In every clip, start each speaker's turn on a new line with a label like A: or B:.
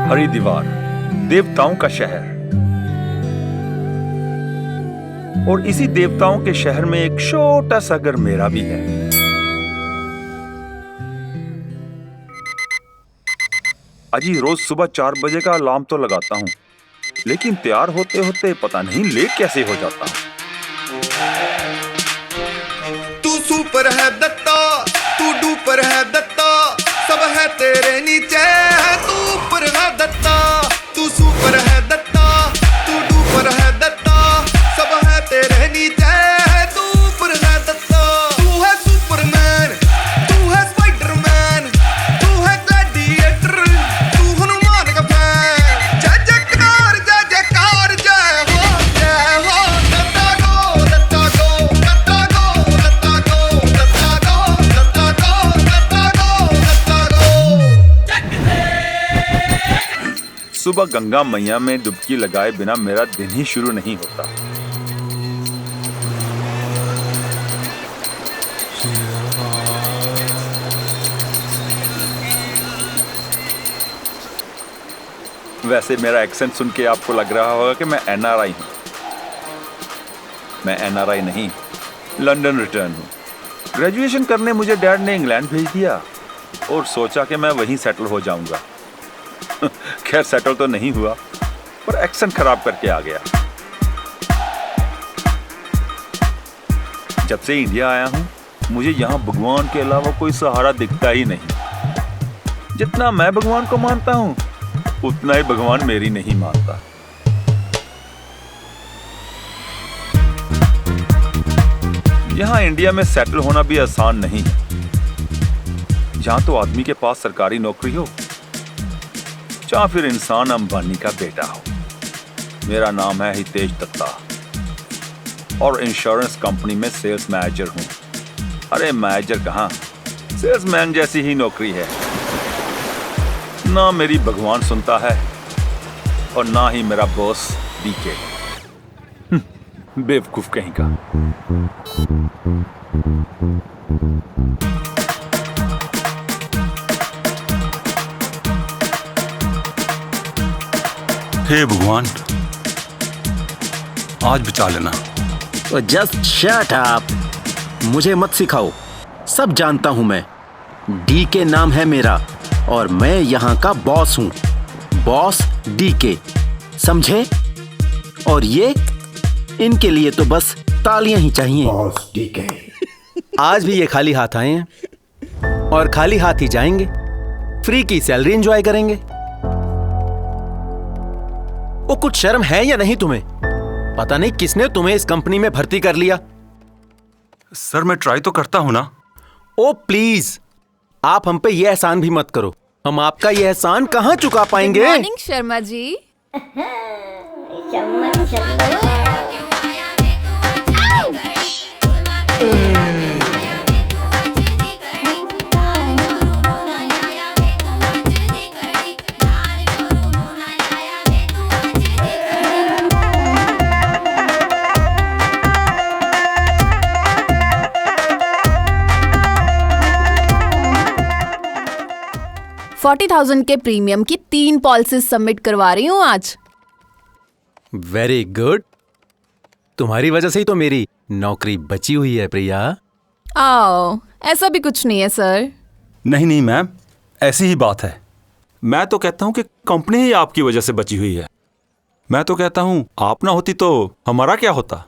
A: हरिद्वार, देवताओं का शहर। और इसी देवताओं के शहर में एक छोटा सा घर मेरा भी है। अजी रोज सुबह 4 बजे का अलार्म तो लगाता हूँ, लेकिन तैयार होते होते पता नहीं लेट कैसे हो जाता हूँ।
B: तू सुपर है दत्ता, तू डुपर है दत्ता, सब है तेरे नीचे है, तू ऊपर है दत्ता। तू सुपर है दत्ता, तू डुपर है दत्ता, सब है तेरे नीचे है, तू ऊपर है दत्ता। तू है सुपरमैन, तू है स्पाइडरमैन, तू है ग्लैडिएटर, तू हनुमान का फैन। जय जयकार जय जयकार, जय हो दत्ता गो, दत्ता गो, दत्ता गो, दत्ता गो, दत्ता गो, दत्ता गो, दत्ता गो, दत्ता गो।
A: सुबह गंगा मैया में डुबकी लगाए बिना मेरा दिन ही शुरू नहीं होता। वैसे मेरा एक्सेंट सुन के आपको लग रहा होगा कि मैं एनआरआई हूं। मैं एनआरआई नहीं, लंदन रिटर्न हूं। ग्रेजुएशन करने मुझे डैड ने इंग्लैंड भेज दिया और सोचा कि मैं वहीं सेटल हो जाऊंगा। खैर सेटल तो नहीं हुआ, पर एक्सेंट खराब करके आ गया। जब से इंडिया आया हूं, मुझे यहां भगवान के अलावा कोई सहारा दिखता ही नहीं। जितना मैं भगवान को मानता हूं, उतना ही भगवान मेरी नहीं मानता। यहां इंडिया में सेटल होना भी आसान नहीं है। जहां तो आदमी के पास सरकारी नौकरी हो, या फिर इंसान अंबानी का बेटा हो। मेरा नाम है हितेश दत्ता और इंश्योरेंस कंपनी में सेल्स मैनेजर हूं। अरे मैनेजर कहां, सेल्समैन जैसी ही नौकरी है। ना मेरी भगवान सुनता है और ना ही मेरा बॉस डीके। बेवकूफ कहीं का।
C: हे भगवान, आज बचा लेना।
D: तो जस्ट शट अप, मुझे मत सिखाओ। सब जानता हूं मैं। डीके नाम है मेरा और मैं यहाँ का बॉस हूँ। बॉस डीके, समझे? और ये इनके लिए तो बस तालियां ही चाहिए।
E: बॉस डीके।
D: आज भी ये खाली हाथ आए हैं और खाली हाथ ही जाएंगे। फ्री की सैलरी एंजॉय करेंगे। वो कुछ शर्म है या नहीं तुम्हें? पता नहीं किसने तुम्हें इस कंपनी में भर्ती कर लिया।
C: सर मैं ट्राई तो करता हूं ना।
D: ओ प्लीज, आप हम पे ये एहसान भी मत करो। हम आपका ये एहसान कहाँ चुका पाएंगे?
F: Good morning Sharma ji. $40,000 के प्रीमियम की 3 पॉलिसीज सबमिट करवा रही हूँ आज।
D: Very good. तुम्हारी वजह से ही तो मेरी नौकरी बची हुई है प्रिया।
F: आओ, ऐसा भी कुछ नहीं है सर।
C: नहीं नहीं मैम, ऐसी ही बात है। मैं तो कहता हूं कि कंपनी ही आपकी वजह से बची हुई है। मैं तो कहता हूं आप ना होती तो हमारा क्या होता।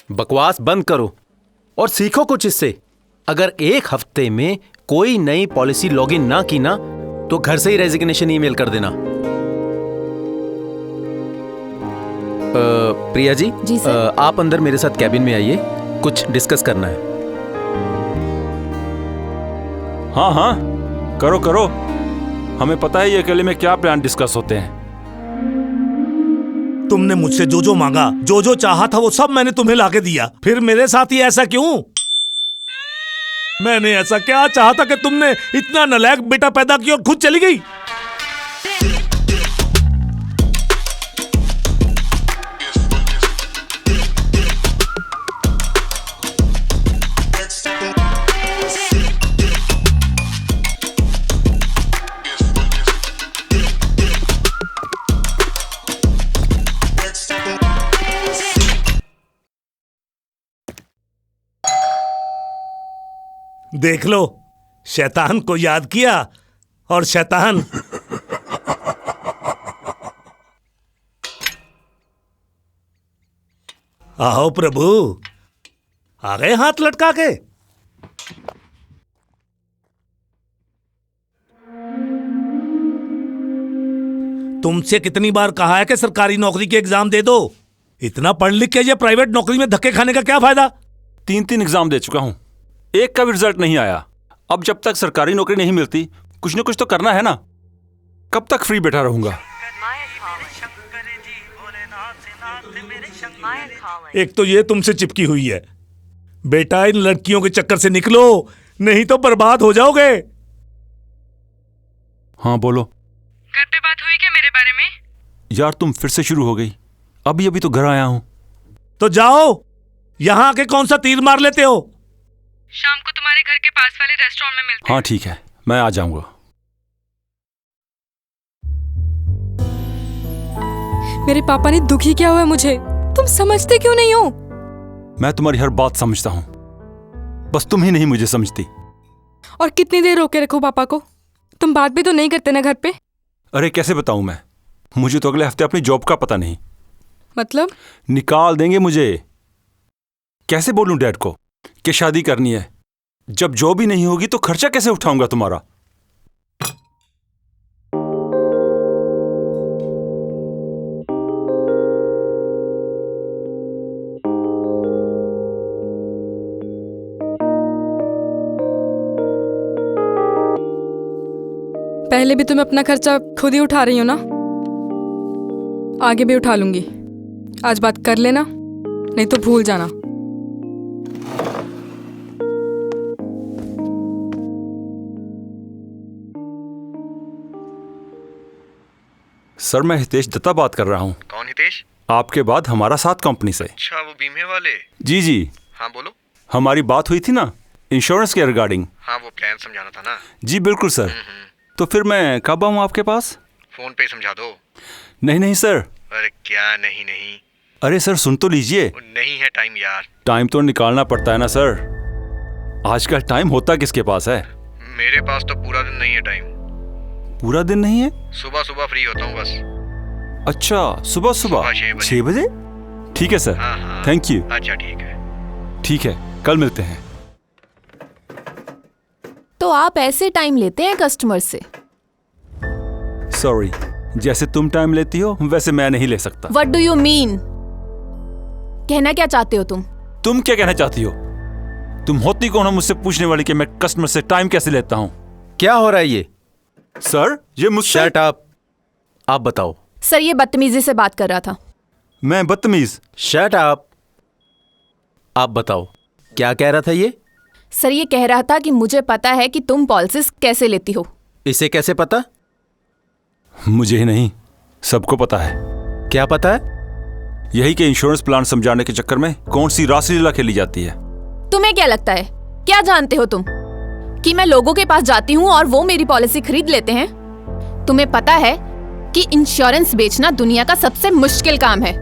D: बकवास बंद करो और सीखो कुछ इससे। अगर एक हफ्ते में कोई नई पॉलिसी लॉगिन ना की ना, तो घर से ही रेजिग्नेशन ईमेल कर देना। प्रिया जी,
F: जी सर।
D: आप अंदर मेरे साथ कैबिन में आइए, कुछ डिस्कस करना है।
C: हाँ हाँ, करो करो। हमें पता है ये अकेले में क्या प्लान डिस्कस होते हैं।
E: तुमने मुझसे जो जो मांगा, जो जो चाहा था, वो सब मैंने तुम्हें लाके दिया। फिर मेरे साथ ही ऐसा क्यों? मैंने ऐसा क्या चाहा था कि तुमने इतना नालायक बेटा पैदा किया और खुद चली गई? देख लो, शैतान को याद किया और शैतान आओ प्रभु, आ गए हाथ लटका के। तुमसे कितनी बार कहा है कि सरकारी नौकरी के एग्जाम दे दो। इतना पढ़ लिख के ये प्राइवेट नौकरी में धक्के खाने का क्या फायदा?
C: 3 एग्जाम दे चुका हूं, एक का भी रिजल्ट नहीं आया। अब जब तक सरकारी नौकरी नहीं मिलती, कुछ ना कुछ तो करना है ना। कब तक फ्री बैठा रहूंगा?
E: एक तो ये तुमसे चिपकी हुई है। बेटा, इन लड़कियों के चक्कर से निकलो, नहीं तो बर्बाद हो जाओगे।
C: हाँ बोलो।
G: घर पे बात हुई क्या मेरे बारे में?
C: यार तुम फिर से शुरू हो गई। अभी अभी तो घर आया हूं।
E: तो जाओ, यहां आके कौन सा तीर मार लेते हो?
G: शाम को तुम्हारे घर के पास वाले रेस्टोरेंट में मिलते
C: हाँ ठीक है, मैं आ जाऊंगा।
G: मेरे पापा ने दुखी किया हुआ है मुझे, तुम समझते क्यों नहीं हो?
C: मैं तुम्हारी हर बात समझता हूं, बस तुम ही नहीं मुझे समझती।
G: और कितनी देर रोके रखो पापा को? तुम बात भी तो नहीं करते ना घर पे।
C: अरे कैसे बताऊं मैं, मुझे तो अगले हफ्ते अपनी जॉब का पता नहीं।
G: मतलब?
C: निकाल देंगे मुझे। कैसे बोलूं डैड को कि शादी करनी है? जब जॉब ही नहीं होगी तो खर्चा कैसे उठाऊंगा तुम्हारा?
G: पहले भी तुम अपना खर्चा खुद ही उठा रही हो ना, आगे भी उठा लूंगी। आज बात कर लेना, नहीं तो भूल जाना।
C: सर मैं हितेश दत्ता बात कर रहा हूँ।
H: कौन हितेश?
C: आपके बाद हमारा साथ कंपनी से।
H: अच्छा, वो बीमे वाले।
C: जी जी।
H: हाँ बोलो।
C: हमारी बात हुई थी ना इंश्योरेंस के रिगार्डिंग।
H: हाँ, वो प्लान समझाना था ना।
C: जी बिल्कुल सर। तो फिर मैं कब आऊँ आपके पास?
H: फोन पे समझा दो।
C: नहीं नहीं सर।
H: अरे क्या नहीं नहीं?
C: अरे सर सुन तो लीजिए।
H: वो नहीं है टाइम यार।
C: टाइम तो निकालना पड़ता है ना सर। आजकल टाइम होता किसके पास है?
H: मेरे पास तो पूरा दिन नहीं है टाइम।
C: पूरा दिन नहीं है?
H: सुबह सुबह फ्री होता हूँ बस।
C: अच्छा, सुबह सुबह 6 बजे? ठीक है सर।
H: हाँ हाँ।
C: Thank you.
H: अच्छा ठीक है।
C: ठीक है, कल मिलते हैं।
F: तो आप ऐसे टाइम लेते हैं कस्टमर से?
C: सॉरी, जैसे तुम टाइम लेती हो वैसे मैं नहीं ले सकता।
F: What do you mean? कहना क्या चाहते हो तुम?
C: तुम क्या कहना चाहती हो? तुम होती कौन हो मुझसे पूछने वाली कि मैं कस्टमर से टाइम कैसे लेता हूँ?
D: क्या हो रहा है ये?
C: सर ये मुझसे।
D: Shut up. आप बताओ।
F: सर ये बदतमीजी से बात कर रहा था।
C: मैं बदतमीज?
D: Shut up. आप बताओ क्या कह रहा था ये?
F: सर ये कह रहा था कि मुझे पता है कि तुम पॉलिसीज कैसे लेती हो।
D: इसे कैसे पता?
C: मुझे ही नहीं, सबको पता है।
D: क्या पता है?
C: यही कि इंश्योरेंस प्लान समझाने के चक्कर में कौन सी रासलीला खेली जाती है।
F: तुम्हें क्या लगता है, क्या जानते हो तुम कि मैं लोगों के पास जाती हूँ और वो मेरी पॉलिसी खरीद लेते हैं? तुम्हें पता है कि इंश्योरेंस बेचना दुनिया का सबसे मुश्किल काम है।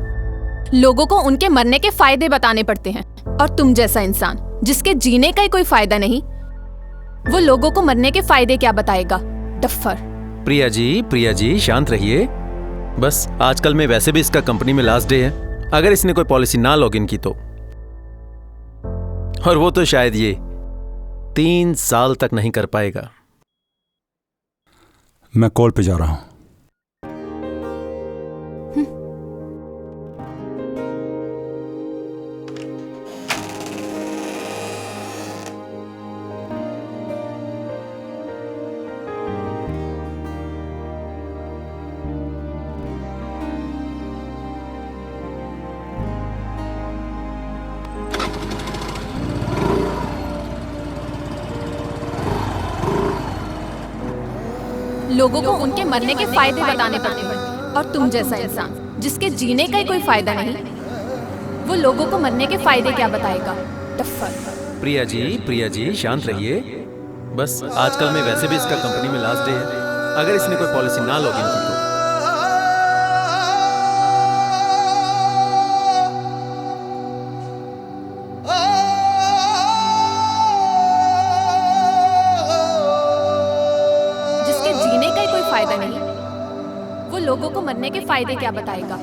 F: लोगों को उनके मरने के फायदे बताने पड़ते हैं, और तुम जैसा इंसान जिसके जीने का ही कोई फायदा नहीं, वो लोगों को मरने के फायदे क्या बताएगा? डफर।
D: प्रिया जी शांत रहिए। बस आजकल में वैसे भी इसका कंपनी में लास्ट डे है। अगर इसने कोई पॉलिसी ना लॉग इन की तो, और वो तो शायद ये 3 साल तक नहीं कर पाएगा।
C: मैं कॉल पे जा रहा हूँ।
F: लोगों को उनके मरने के फायदे बताने पड़ते हैं, और तुम जैसा इंसान जिसके जीने का ही कोई फायदा नहीं, वो लोगों को मरने के फायदे क्या बताएगा? टफ्फर।
D: प्रिया जी शांत रहिए। बस आजकल में वैसे भी इसका कंपनी में लास्ट डे है। अगर इसने कोई पॉलिसी ना लॉग इन की तो
F: जिसके जीने का ही कोई फायदा नहीं, वो लोगों को मरने के फायदे क्या बताएगा?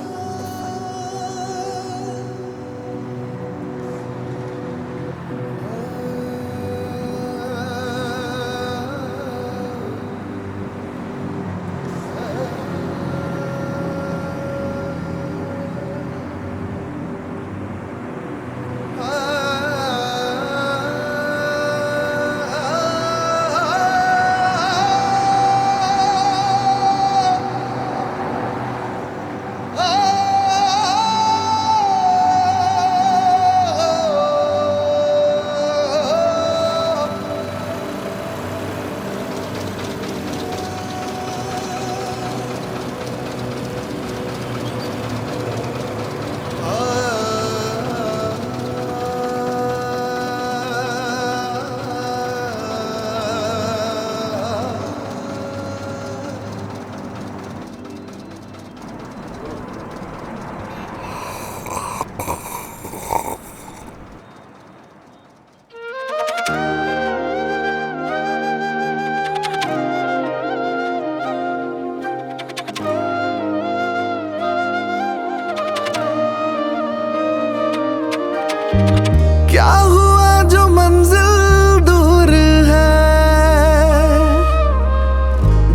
B: क्या हुआ जो मंजिल दूर है,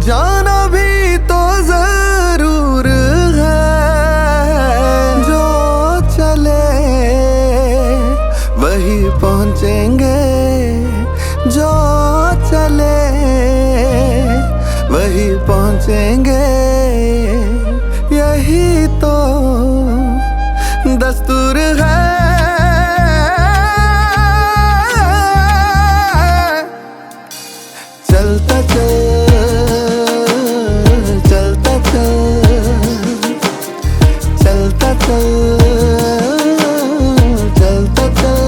B: जाना भी तो जरूर है। जो चले वही पहुंचेंगे, जो चले वही पहुंचेंगे। यही तो दस्तूर है। चलता चल, चलता चल, चलता चल, चलता चल।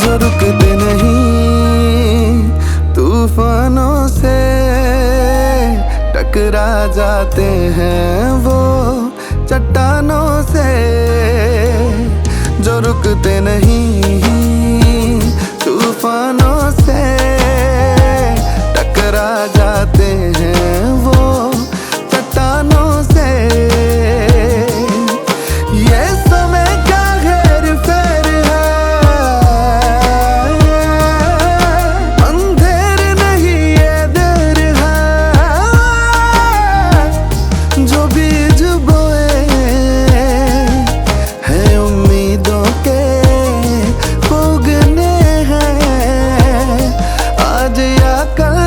B: जो रुकते नहीं तूफानों से, टकरा जाते हैं वो चट्टानों से। जो रुकते नहीं तूफानों से, टकरा जाते हैं वो चट्टानों से। ये समय का हेर फेर है, अंधेर नहीं ये देर है। जो बीज बोए हैं उम्मीदों के, उगने हैं आज या कल।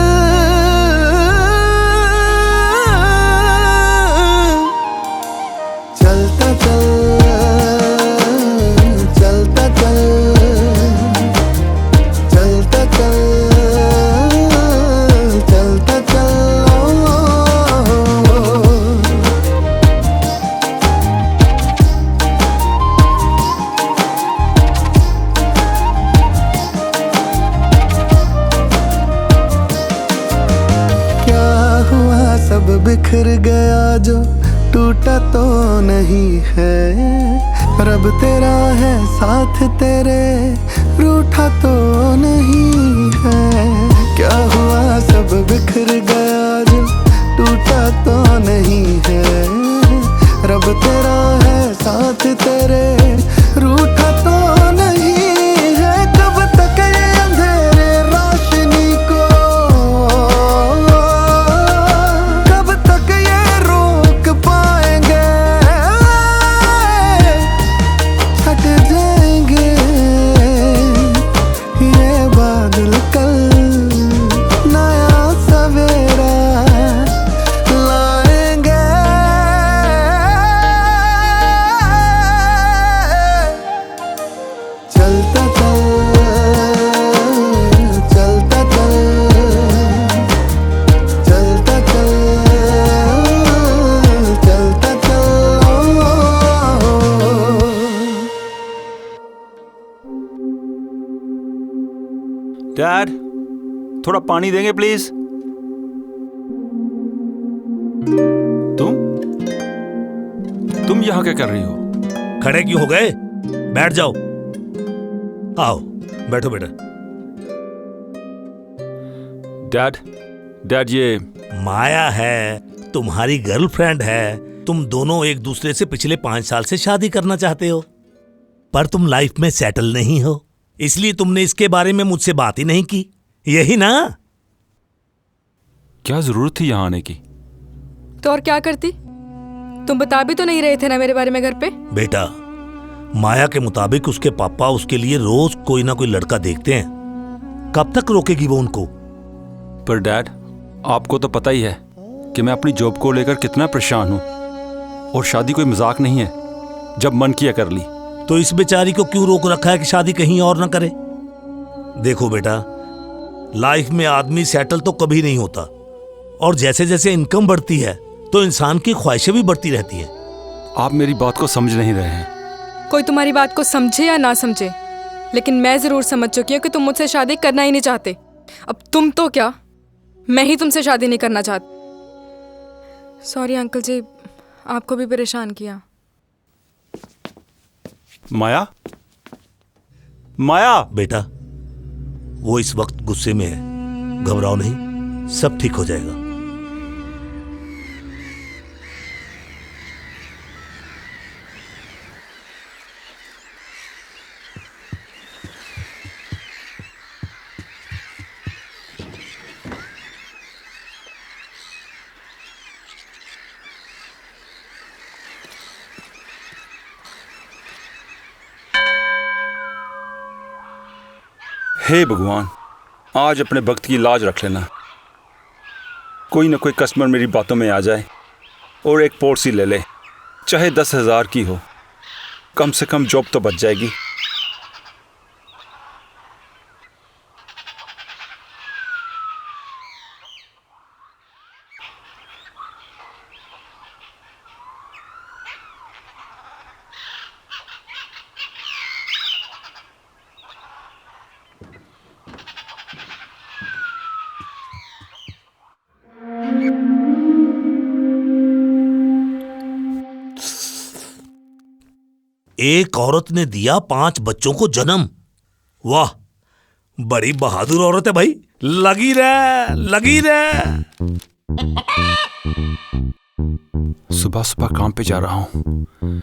B: चलता चल, चलता चल, चलता चल, चलता चल। क्या हुआ सब बिखर गया, जो टूटा तो नहीं है। रब तेरा है साथ तेरे, रूठा तो नहीं है। क्या हुआ सब बिखर गया, जो टूटा तो नहीं है। रब तेरा है साथ तेरे, रूठा तो नहीं है। कब तक ये अंधेरे रोशनी को, कब तक ये रोक पाएंगे। छट जाएंगे ये बादल कल, नया सवेरा लाएंगे।
C: डैड, थोड़ा पानी देंगे प्लीज? तुम यहां क्या कर रही हो?
E: खड़े क्यों हो गए? बैठ जाओ। आओ बैठो बेटा।
C: डैड ये
E: माया है, तुम्हारी गर्लफ्रेंड है। तुम दोनों एक दूसरे से पिछले 5 साल से शादी करना चाहते हो, पर तुम लाइफ में सेटल नहीं हो, इसलिए तुमने इसके बारे में मुझसे बात ही नहीं की, यही ना?
C: क्या जरूरत थी यहां आने की?
G: तो और क्या करती? तुम बता भी तो नहीं रहे थे ना मेरे बारे में घर पे।
E: बेटा, माया के मुताबिक उसके पापा उसके लिए रोज कोई ना कोई लड़का देखते हैं। कब तक रोकेगी वो उनको?
C: पर डैड, आपको तो पता ही है कि मैं अपनी जॉब को लेकर कितना परेशान हूं, और शादी कोई मजाक नहीं है। जब मन किया कर ली।
E: तो इस बेचारी को क्यों रोक रखा है कि शादी कहीं और ना करे? देखो बेटा, लाइफ में आदमी सेटल तो कभी नहीं होता, और जैसे जैसे इनकम बढ़ती है तो इंसान की ख्वाहिशें भी बढ़ती रहती हैं।
C: आप मेरी बात को समझ नहीं रहे हैं।
G: कोई तुम्हारी बात को समझे या ना समझे, लेकिन मैं जरूर समझ चुकी हूँ कि तुम मुझसे शादी करना ही नहीं चाहते। अब तुम तो क्या, मैं ही तुमसे शादी नहीं करना चाहती। सॉरी अंकल जी, आपको भी परेशान किया।
C: माया, माया।
E: बेटा, वो इस वक्त गुस्से में है, घबराओ नहीं, सब ठीक हो जाएगा।
C: हे भगवान, आज अपने भक्त की लाज रख लेना। कोई ना कोई कस्टमर मेरी बातों में आ जाए और एक पॉलिसी ले ले, चाहे 10,000 की हो, कम से कम जॉब तो बच जाएगी।
E: एक औरत ने दिया 5 बच्चों को जन्म। वाह, बड़ी बहादुर औरत है भाई। लगी रह, लगी रह।
C: सुबह सुबह काम पे जा रहा हूं।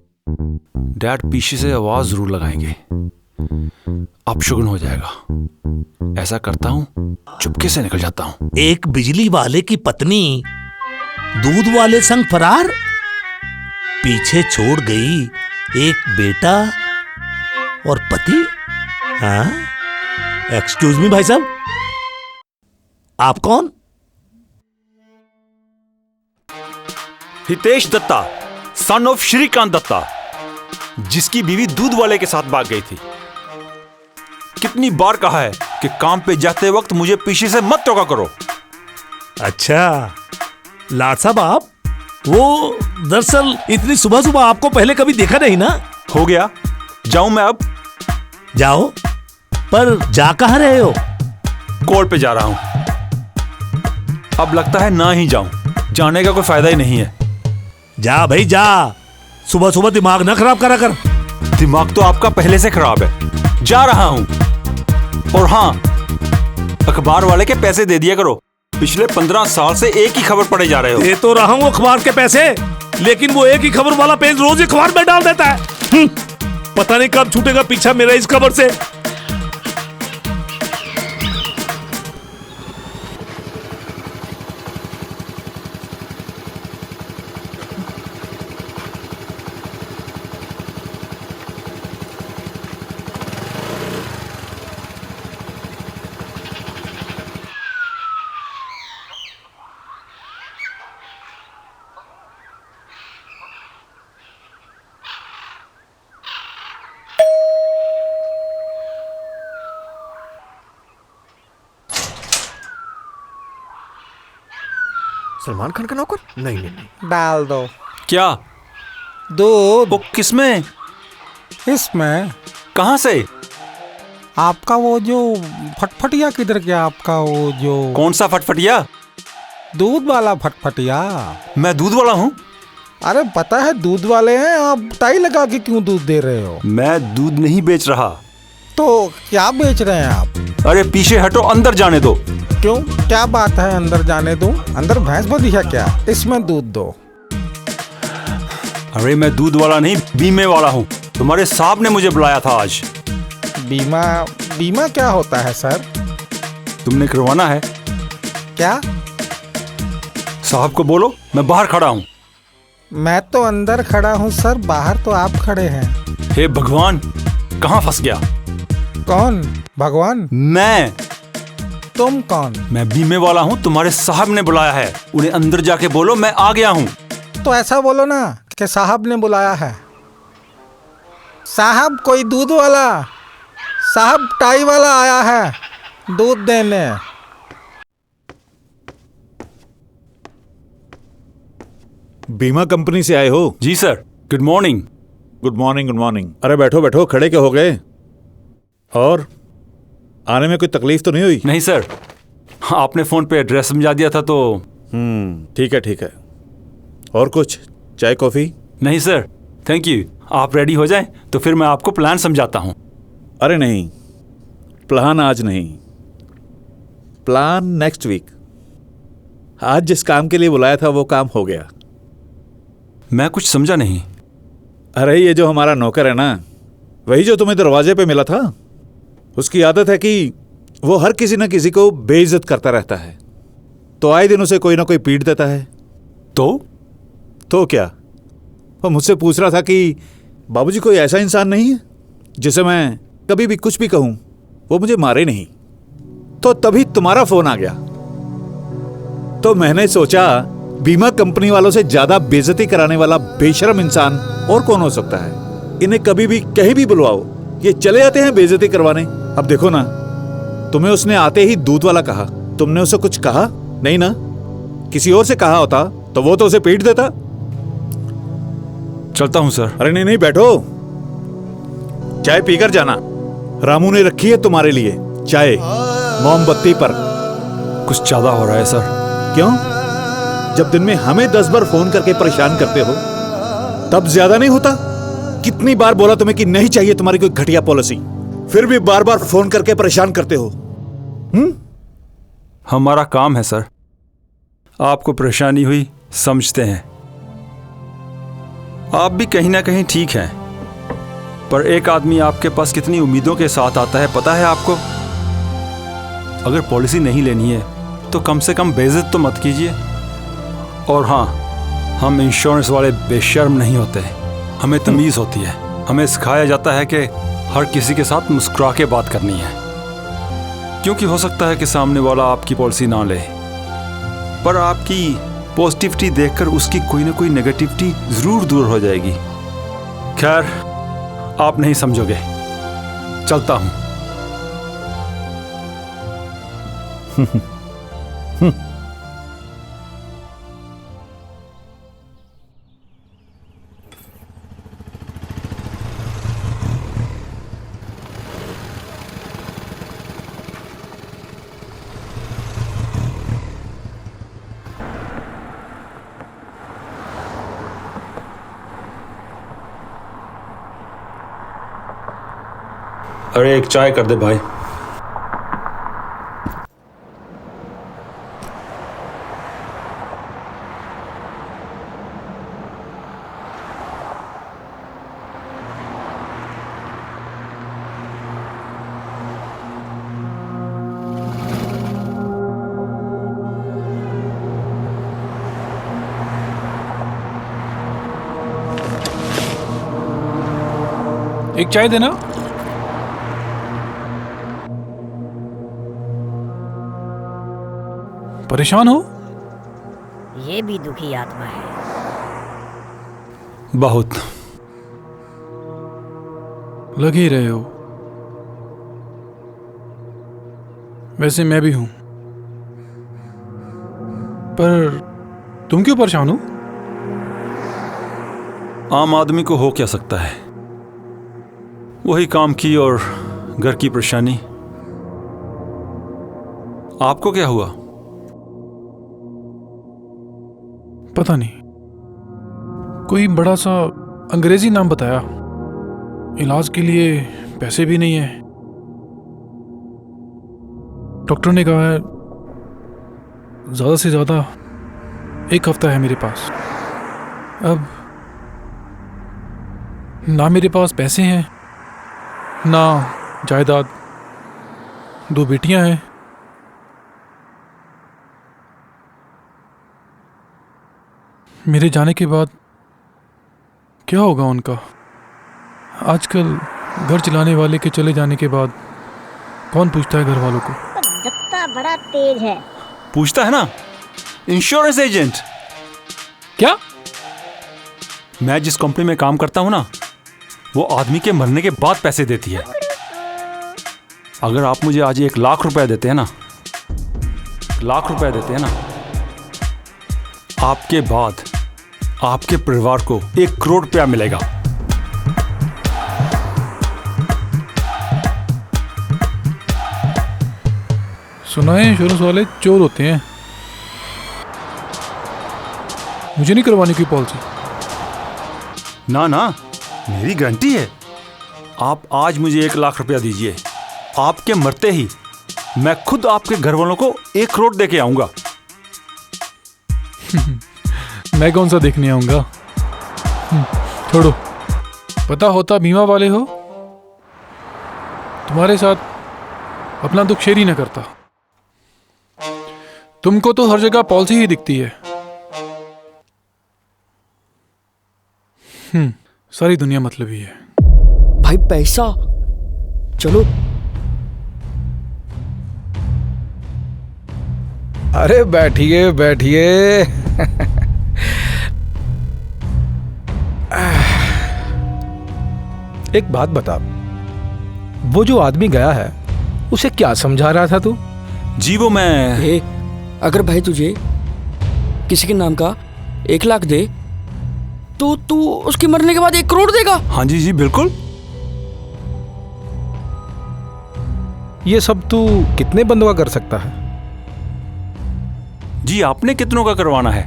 C: डैड पीछे से आवाज जरूर लगाएंगे, अपशगुन हो जाएगा। ऐसा करता हूं, चुपके से निकल जाता हूं।
E: एक बिजली वाले की पत्नी दूध वाले संग फरार, पीछे छोड़ गई एक बेटा और पति। हाँ, एक्सक्यूज मी भाई साहब, आप कौन?
C: हितेश दत्ता, सन ऑफ श्रीकांत दत्ता, जिसकी बीवी दूध वाले के साथ भाग गई थी। कितनी बार कहा है कि काम पे जाते वक्त मुझे पीछे से मत टोका करो।
E: अच्छा लाड साहब, आप वो दरअसल इतनी सुबह सुबह आपको पहले कभी देखा नहीं ना।
C: हो गया, जाऊं मैं अब?
E: जाओ, पर जा कहां रहे हो?
C: कोर्ट पे जा रहा हूं। अब लगता है ना ही जाऊं, जाने का कोई फायदा ही नहीं है।
E: जा भाई जा, सुबह सुबह दिमाग ना खराब करा कर।
C: दिमाग तो आपका पहले से खराब है। जा रहा हूं। और हां, अखबार वाले के पैसे दे दिया करो। पिछले 15 साल से एक ही खबर पढ़े जा रहे हो।
E: दे तो रहा हूं अखबार के पैसे, लेकिन वो एक ही खबर वाला पेज रोज अखबार में डाल देता है। पता नहीं कब छूटेगा पीछा मेरा इस खबर से।
I: सलमान खान का नौकर? नहीं नहीं नहीं।
J: डाल दो।
C: क्या?
J: दूध।
C: वो किसमें?
J: इसमें।
C: कहां से?
J: आपका वो जो फटफटिया किधर गया? आपका वो जो
C: कौन सा फटफटिया?
J: दूध वाला फटफटिया।
C: मैं दूध वाला हूँ?
J: अरे पता है दूध वाले हैं, आप टाई लगा के क्यों दूध दे रहे हो?
C: मैं दूध नहीं बेच रहा।
J: तो क्या बेच रहे हैं आप?
C: अरे पीछे हटो, अंदर जाने दो।
J: क्यों, क्या बात है अंदर जाने दूं? अंदर भैंस बंधी है क्या? इसमें दूध दो।
C: अरे मैं दूध वाला नहीं, बीमे वाला हूँ। तुम्हारे साहब ने मुझे बुलाया था आज।
J: बीमा? बीमा क्या होता है सर?
C: तुमने करवाना है?
J: क्या?
C: साहब को बोलो मैं बाहर खड़ा हूँ।
J: मैं तो अंदर खड़ा हूँ सर, बाहर तो आप खड़े हैं।
C: हे भगवान, कहाँ फंस गया?
J: कौन भगवान?
C: मैं।
J: तुम कौन?
C: मैं बीमे वाला हूँ, तुम्हारे साहब ने बुलाया है। उन्हें अंदर जाके बोलो मैं आ गया हूँ।
J: तो ऐसा बोलो ना कि साहब ने बुलाया है। साहब कोई दूध वाला, साहब टाई वाला आया है दूध देने।
K: बीमा कंपनी से आए हो?
C: जी sir. Good morning.
K: Good morning, good morning. अरे बैठो बैठो, खड़े क्या हो गए? और आने में कोई तकलीफ तो नहीं हुई?
C: नहीं सर, आपने फोन पे एड्रेस समझा दिया था तो।
K: ठीक है ठीक है। और कुछ, चाय कॉफी?
C: नहीं सर, थैंक यू। आप रेडी हो जाएं तो फिर मैं आपको प्लान समझाता हूँ।
K: अरे नहीं, प्लान आज नहीं, प्लान नेक्स्ट वीक। आज जिस काम के लिए बुलाया था वो काम हो गया।
C: मैं कुछ समझा नहीं।
K: अरे ये जो हमारा नौकर है ना, वही जो तुम्हें दरवाजे पे मिला था, उसकी आदत है कि वो हर किसी न किसी को बेइज्जत करता रहता है। तो आए दिन उसे कोई ना कोई पीट देता है। तो क्या, वो मुझसे पूछ रहा था कि बाबूजी कोई ऐसा इंसान नहीं है जिसे मैं कभी भी कुछ भी कहूं वो मुझे मारे नहीं। तो तभी तुम्हारा फोन आ गया। तो मैंने सोचा बीमा कंपनी वालों से ज्यादा बेइज्जती कराने वाला बेशर्म इंसान और कौन हो सकता है। इन्हें कभी भी कहीं भी बुलवाओ, ये चले जाते हैं बेइज्जती करवाने। अब देखो ना, तुम्हें उसने आते ही दूध वाला कहा, तुमने उसे कुछ कहा नहीं ना? किसी और से कहा होता तो वो तो उसे पीट देता।
C: चलता हूं सर।
K: अरे नहीं नहीं, बैठो, चाय पीकर जाना। रामू ने रखी है तुम्हारे लिए चाय, मोमबत्ती पर।
C: कुछ ज्यादा हो रहा है सर।
K: क्यों? जब दिन में हमें 10 बार फोन करके परेशान करते हो तब ज्यादा नहीं होता? कितनी बार बोला तुम्हें कि नहीं चाहिए तुम्हारी कोई घटिया पॉलिसी, फिर भी बार बार फोन करके परेशान करते हो।
C: हमारा काम है सर, आपको परेशानी हुई समझते हैं। आप भी कहीं ना कहीं ठीक हैं, पर एक आदमी आपके पास कितनी उम्मीदों के साथ आता है पता है आपको? अगर पॉलिसी नहीं लेनी है तो कम से कम बेइज्जत तो मत कीजिए। और हाँ, हम इंश्योरेंस वाले बेशर्म नहीं होते, हमें तमीज़ होती है। हमें सिखाया जाता है कि हर किसी के साथ मुस्कुरा के बात करनी है, क्योंकि हो सकता है कि सामने वाला आपकी पॉलिसी ना ले, पर आपकी पॉजिटिविटी देखकर उसकी कोई ना कोई नेगेटिविटी ज़रूर दूर हो जाएगी। खैर, आप नहीं समझोगे, चलता हूं। अरे एक चाय कर दे भाई।
L: एक चाय देना। परेशान हो?
M: ये भी दुखी आत्मा है।
C: बहुत।
L: लग ही रहे हो। वैसे मैं भी हूं, पर तुम क्यों परेशान हो?
C: आम आदमी को हो क्या सकता है, वही काम की और घर की परेशानी। आपको क्या हुआ?
L: पता नहीं, कोई बड़ा सा अंग्रेजी नाम बताया। इलाज के लिए पैसे भी नहीं है। डॉक्टर ने कहा है ज़्यादा से ज़्यादा 1 हफ्ता है मेरे पास। अब ना मेरे पास पैसे हैं, ना जायदाद। 2 बेटियां हैं। मेरे जाने के बाद क्या होगा उनका? आजकल घर चलाने वाले के चले जाने के बाद कौन पूछता है घर वालों को?
M: दत्ता बड़ा तेज है।
C: पूछता है ना, इंश्योरेंस एजेंट।
L: क्या?
C: मैं जिस कंपनी में काम करता हूं ना, वो आदमी के मरने के बाद पैसे देती है। अगर आप मुझे आज 1 लाख रुपए देते हैं ना, 1 लाख रुपए देते हैं ना, आपके बाद आपके परिवार को 1 करोड़ रुपया मिलेगा।
L: सुना है इंश्योरेंस वाले चोर होते हैं। मुझे नहीं करवानी कोई पॉलिसी।
C: ना ना, मेरी गारंटी है। आप आज मुझे 1 लाख रुपया दीजिए, आपके मरते ही मैं खुद आपके घर वालों को 1 करोड़ दे के आऊंगा।
L: मैं कौन सा देखने आऊंगा? छोड़ो, पता होता बीमा वाले हो, तुम्हारे साथ अपना दुख शेयर ही न करता। तुमको तो हर जगह पॉलिसी ही दिखती है। सारी दुनिया मतलबी है।
N: भाई पैसा, चलो।
J: अरे बैठिए बैठिए। एक बात बता, वो जो आदमी गया है उसे क्या समझा रहा था तू?
C: जी वो मैं
N: अगर भाई तुझे किसी के नाम का 1 लाख दे तो तू उसके मरने के बाद 1 करोड़ देगा?
C: हाँ जी जी बिल्कुल।
J: ये सब तू कितने बंदों का कर सकता है?
C: जी आपने कितनों का करवाना है?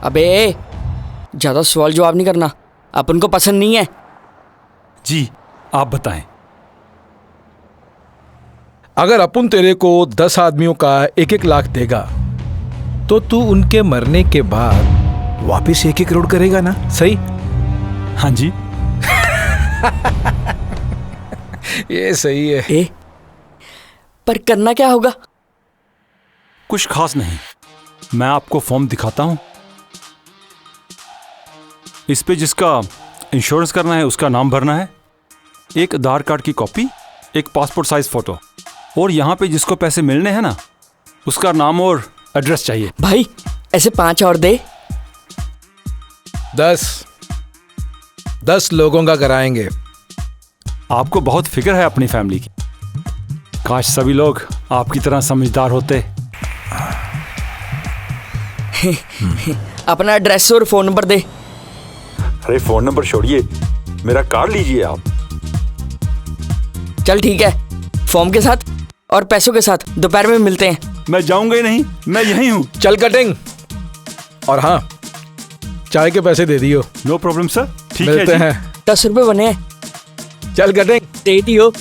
N: अबे ज्यादा सवाल जवाब नहीं करना, अपन को पसंद नहीं है।
C: जी आप बताएं।
J: अगर अपन तेरे को 10 आदमियों का 1-1 लाख देगा तो तू उनके मरने के बाद वापिस 1-1 करोड़ करेगा ना? सही?
C: हाँ जी।
J: ये सही है।
N: पर करना क्या होगा?
C: कुछ खास नहीं, मैं आपको फॉर्म दिखाता हूं। इस पे जिसका इंश्योरेंस करना है उसका नाम भरना है, 1 आधार कार्ड की कॉपी, 1 पासपोर्ट साइज फोटो, और यहाँ पे जिसको पैसे मिलने हैं ना उसका नाम और एड्रेस चाहिए।
N: भाई ऐसे 5 और दे।
J: 10 लोगों का कराएंगे।
C: आपको बहुत फिक्र है अपनी फैमिली की। काश सभी लोग आपकी तरह समझदार होते।
N: अपना एड्रेस और फोन नंबर दे।
C: अरे फोन नंबर छोड़िए, मेरा कार्ड लीजिए आप।
N: चल ठीक है, फॉर्म के साथ और पैसों के साथ दोपहर में मिलते हैं।
C: मैं जाऊंगा ही नहीं, मैं यहीं हूँ।
J: चल कटिंग। और हाँ, चाय के पैसे दे दियो।
C: नो प्रॉब्लम सर, ठीक है।
N: मिलते हैं। 10 रुपए बने हैं।
J: चल कटिंग।
N: दे दियो।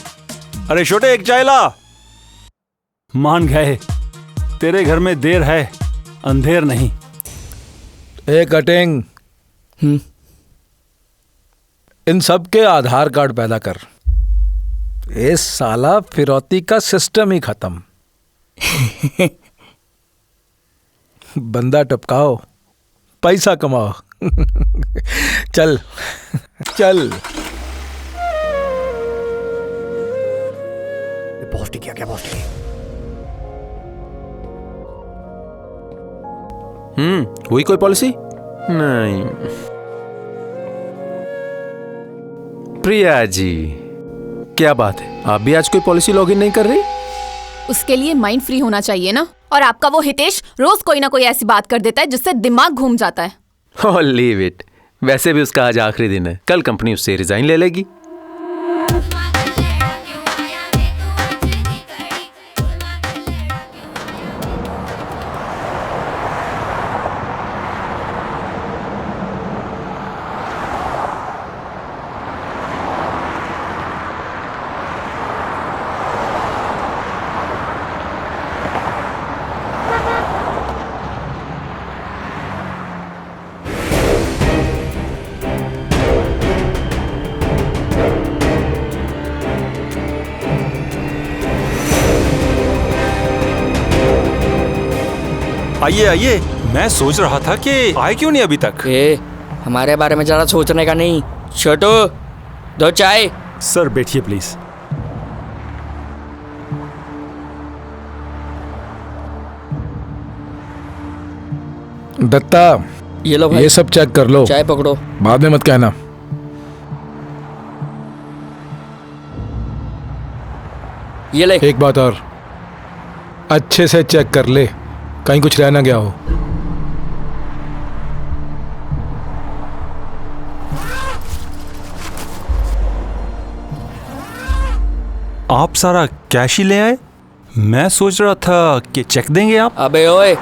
C: अरे छोटे 1 चाय ला। मान गए, तेरे घर में देर है अंधेर नहीं।
J: कटिंग। इन सब के आधार कार्ड पैदा कर। इस साला फिरौती का सिस्टम ही खत्म। बंदा टपकाओ, पैसा कमाओ। चल चल।
I: बॉस ने किया क्या? बॉस ने
D: हुई कोई पॉलिसी? नहीं। प्रिया जी, क्या बात है, आप भी आज कोई पॉलिसी लॉगिन नहीं कर रही?
F: उसके लिए माइंड फ्री होना चाहिए ना। और आपका वो हितेश रोज कोई ना कोई ऐसी बात कर देता है जिससे दिमाग घूम जाता है।
D: ओह लीव इट। वैसे भी उसका आज आखिरी दिन है, कल कंपनी उससे रिजाइन ले लेगी।
C: आइए आइए। मैं सोच रहा था कि आए क्यों नहीं अभी तक।
N: हमारे बारे में ज़्यादा सोचने का नहीं। छोटू, दो चाय।
C: सर बैठिए प्लीज।
J: दत्ता,
N: ये लो भाई।
J: ये सब चेक कर लो।
N: चाय पकड़ो।
J: बाद में मत कहना।
N: ये ले।
J: एक बात और, अच्छे से चेक कर ले, कहीं कुछ रह ना गया हो।
C: आप सारा कैश ही ले आए? मैं सोच रहा था कि चेक देंगे आप।
N: अबे ओए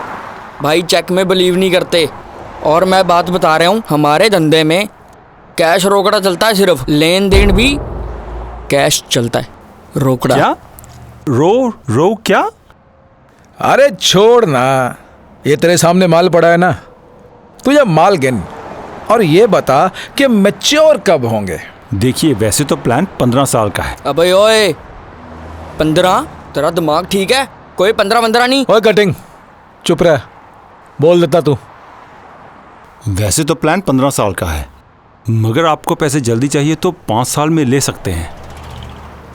N: भाई, चेक में बिलीव नहीं करते। और मैं बात बता रहा हूँ, हमारे धंधे में कैश रोकड़ा चलता है, सिर्फ लेन देन भी कैश चलता है, रोकड़ा।
C: क्या? रो क्या?
J: अरे छोड़ ना, ये तेरे सामने माल पड़ा है ना, तुझे माल गिन और ये बता कि मैच्योर कब होंगे।
C: देखिए, वैसे तो प्लान 15 साल का है।
N: अबे ओए 15? तेरा दिमाग ठीक है? कोई 15 नहीं।
J: ओए कटिंग, चुप रह, बोल देता तू।
C: वैसे तो प्लान 15 साल का है, मगर आपको पैसे जल्दी चाहिए तो 5 साल में ले सकते हैं।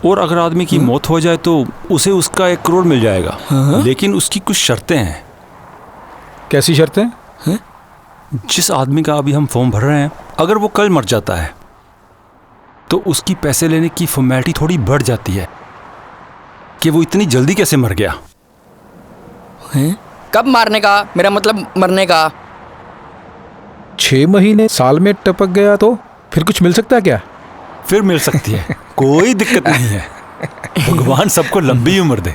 C: और अगर आदमी की मौत हो जाए तो उसे उसका 1 करोड़ मिल जाएगा। लेकिन उसकी कुछ शर्तें हैं।
J: कैसी शर्तें?
C: जिस आदमी का अभी हम फॉर्म भर रहे हैं, अगर वो कल मर जाता है तो उसकी पैसे लेने की फॉर्मेलिटी थोड़ी बढ़ जाती है कि वो इतनी जल्दी कैसे मर गया।
N: कब मारने का? मेरा मतलब मरने का।
J: 6 महीने साल में टपक गया तो फिर कुछ मिल सकता है क्या?
C: फिर मिल सकती है, कोई दिक्कत नहीं है। भगवान सबको लंबी उम्र दे।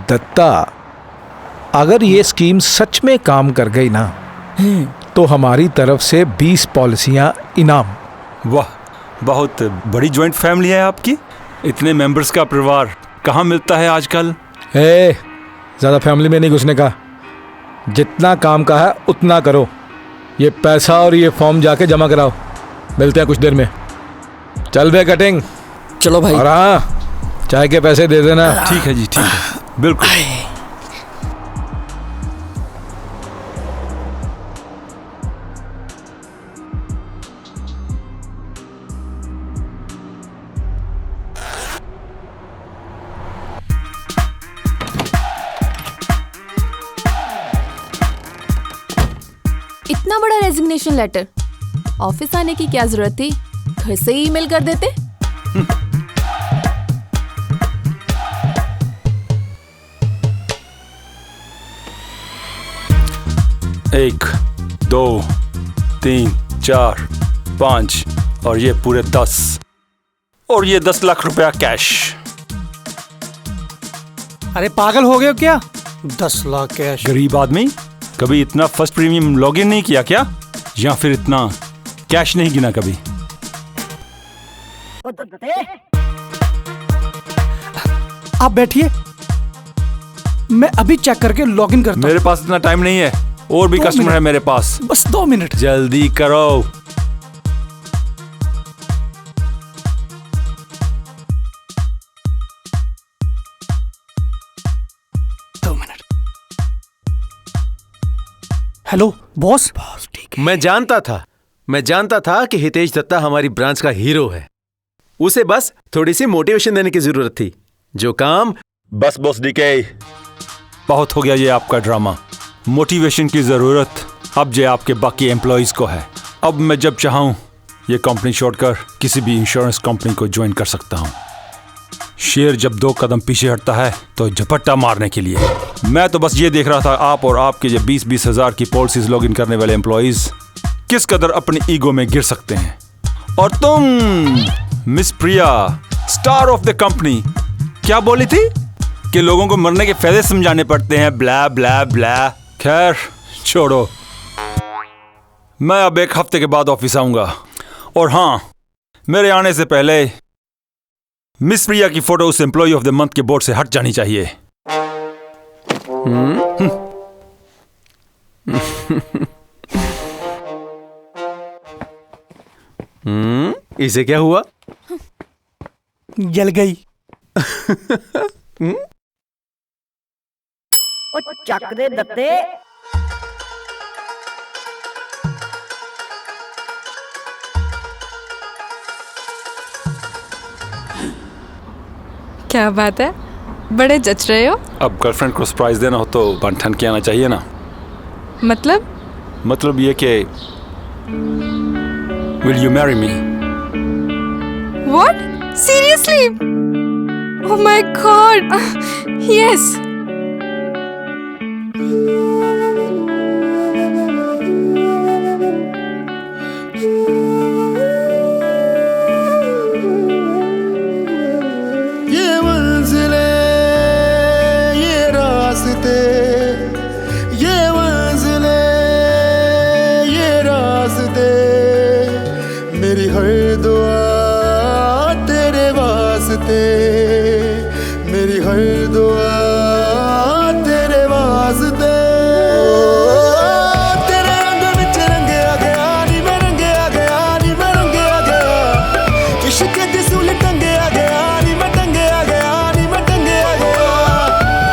J: दत्ता, अगर ये स्कीम सच में काम कर गई ना तो हमारी तरफ से 20 पॉलिसियां इनाम।
C: वाह, बहुत बड़ी ज्वाइंट फैमिली है आपकी। इतने मेंबर्स का परिवार कहाँ मिलता है आजकल।
J: ज़्यादा फैमिली में नहीं घुसने का, जितना काम का है उतना करो। ये पैसा और ये फॉर्म जाके जमा कराओ, मिलते हैं कुछ देर में। चल बे कटिंग।
N: चलो भाई।
J: और हाँ, चाय के पैसे दे देना।
C: ठीक है जी, ठीक है, बिल्कुल।
F: इतना बड़ा रेजिग्नेशन लेटर, ऑफिस आने की क्या जरूरत थी? घर से ही ईमेल कर देते।
C: 1, 2, 3, 4, 5 और ये पूरे 10, और ये 10 लाख रुपया कैश।
O: अरे पागल हो गए हो क्या? 10 लाख कैश?
C: गरीब आदमी, कभी इतना फर्स्ट प्रीमियम लॉगिन नहीं किया क्या? या फिर इतना कैश नहीं गिना कभी?
O: आप बैठिए, मैं अभी चेक करके लॉगिन करता हूं।
C: मेरे पास इतना टाइम नहीं है, और भी कस्टमर है मेरे पास।
O: बस 2 मिनट।
C: जल्दी करो।
O: Hello boss.
D: मैं जानता था कि हितेश दत्ता हमारी ब्रांच का हीरो है। उसे बस थोड़ी सी मोटिवेशन देने की जरूरत थी। जो काम
C: बस बॉस डीके, बहुत हो गया ये आपका ड्रामा। मोटिवेशन की जरूरत अब जे आपके बाकी एम्प्लॉइज को है। अब मैं जब चाहूं ये कंपनी छोड़कर किसी भी इंश्योरेंस कंपनी को ज्वाइन कर सकता हूं। शेर जब 2 कदम पीछे हटता है तो झपट्टा मारने के लिए। मैं तो बस ये देख रहा था आप और आपके ये 20-20 हजार की पॉलिसीज लॉगिन करने वाले एम्प्लॉइज किस कदर अपनी ईगो में गिर सकते हैं। और तुम miss Priya, star of the company, क्या बोली थी कि लोगों को मरने के फायदे समझाने पड़ते हैं, ब्ला ब्ला ब्ला। खैर छोड़ो, मैं अब 1 हफ्ते के बाद ऑफिस आऊंगा। और हाँ, मेरे आने से पहले मिस प्रिया की फोटो उस एम्प्लॉय ऑफ द मंथ के बोर्ड से हट जानी चाहिए।
D: इसे क्या हुआ?
O: जल गई।
M: ओ चक दे दत्ते,
G: क्या बात है, बड़े जच रहे हो।
C: अब गर्लफ्रेंड को सरप्राइज देना हो तो बन के आना चाहिए ना।
G: मतलब
C: ये कि will you marry me?
G: What, seriously? Oh my God, yes.
B: मेरी हर दुआ तेरे वास्ते, मेरी हर दुआ तेरे वास्ते। तेरे रंग विच रंगया गया नी मैं, रंगया गया नी मैं, रंगया गया। इश्क दी सूल टंगया गया नी मैं, टंगया गया नी मैं, टंगया गया।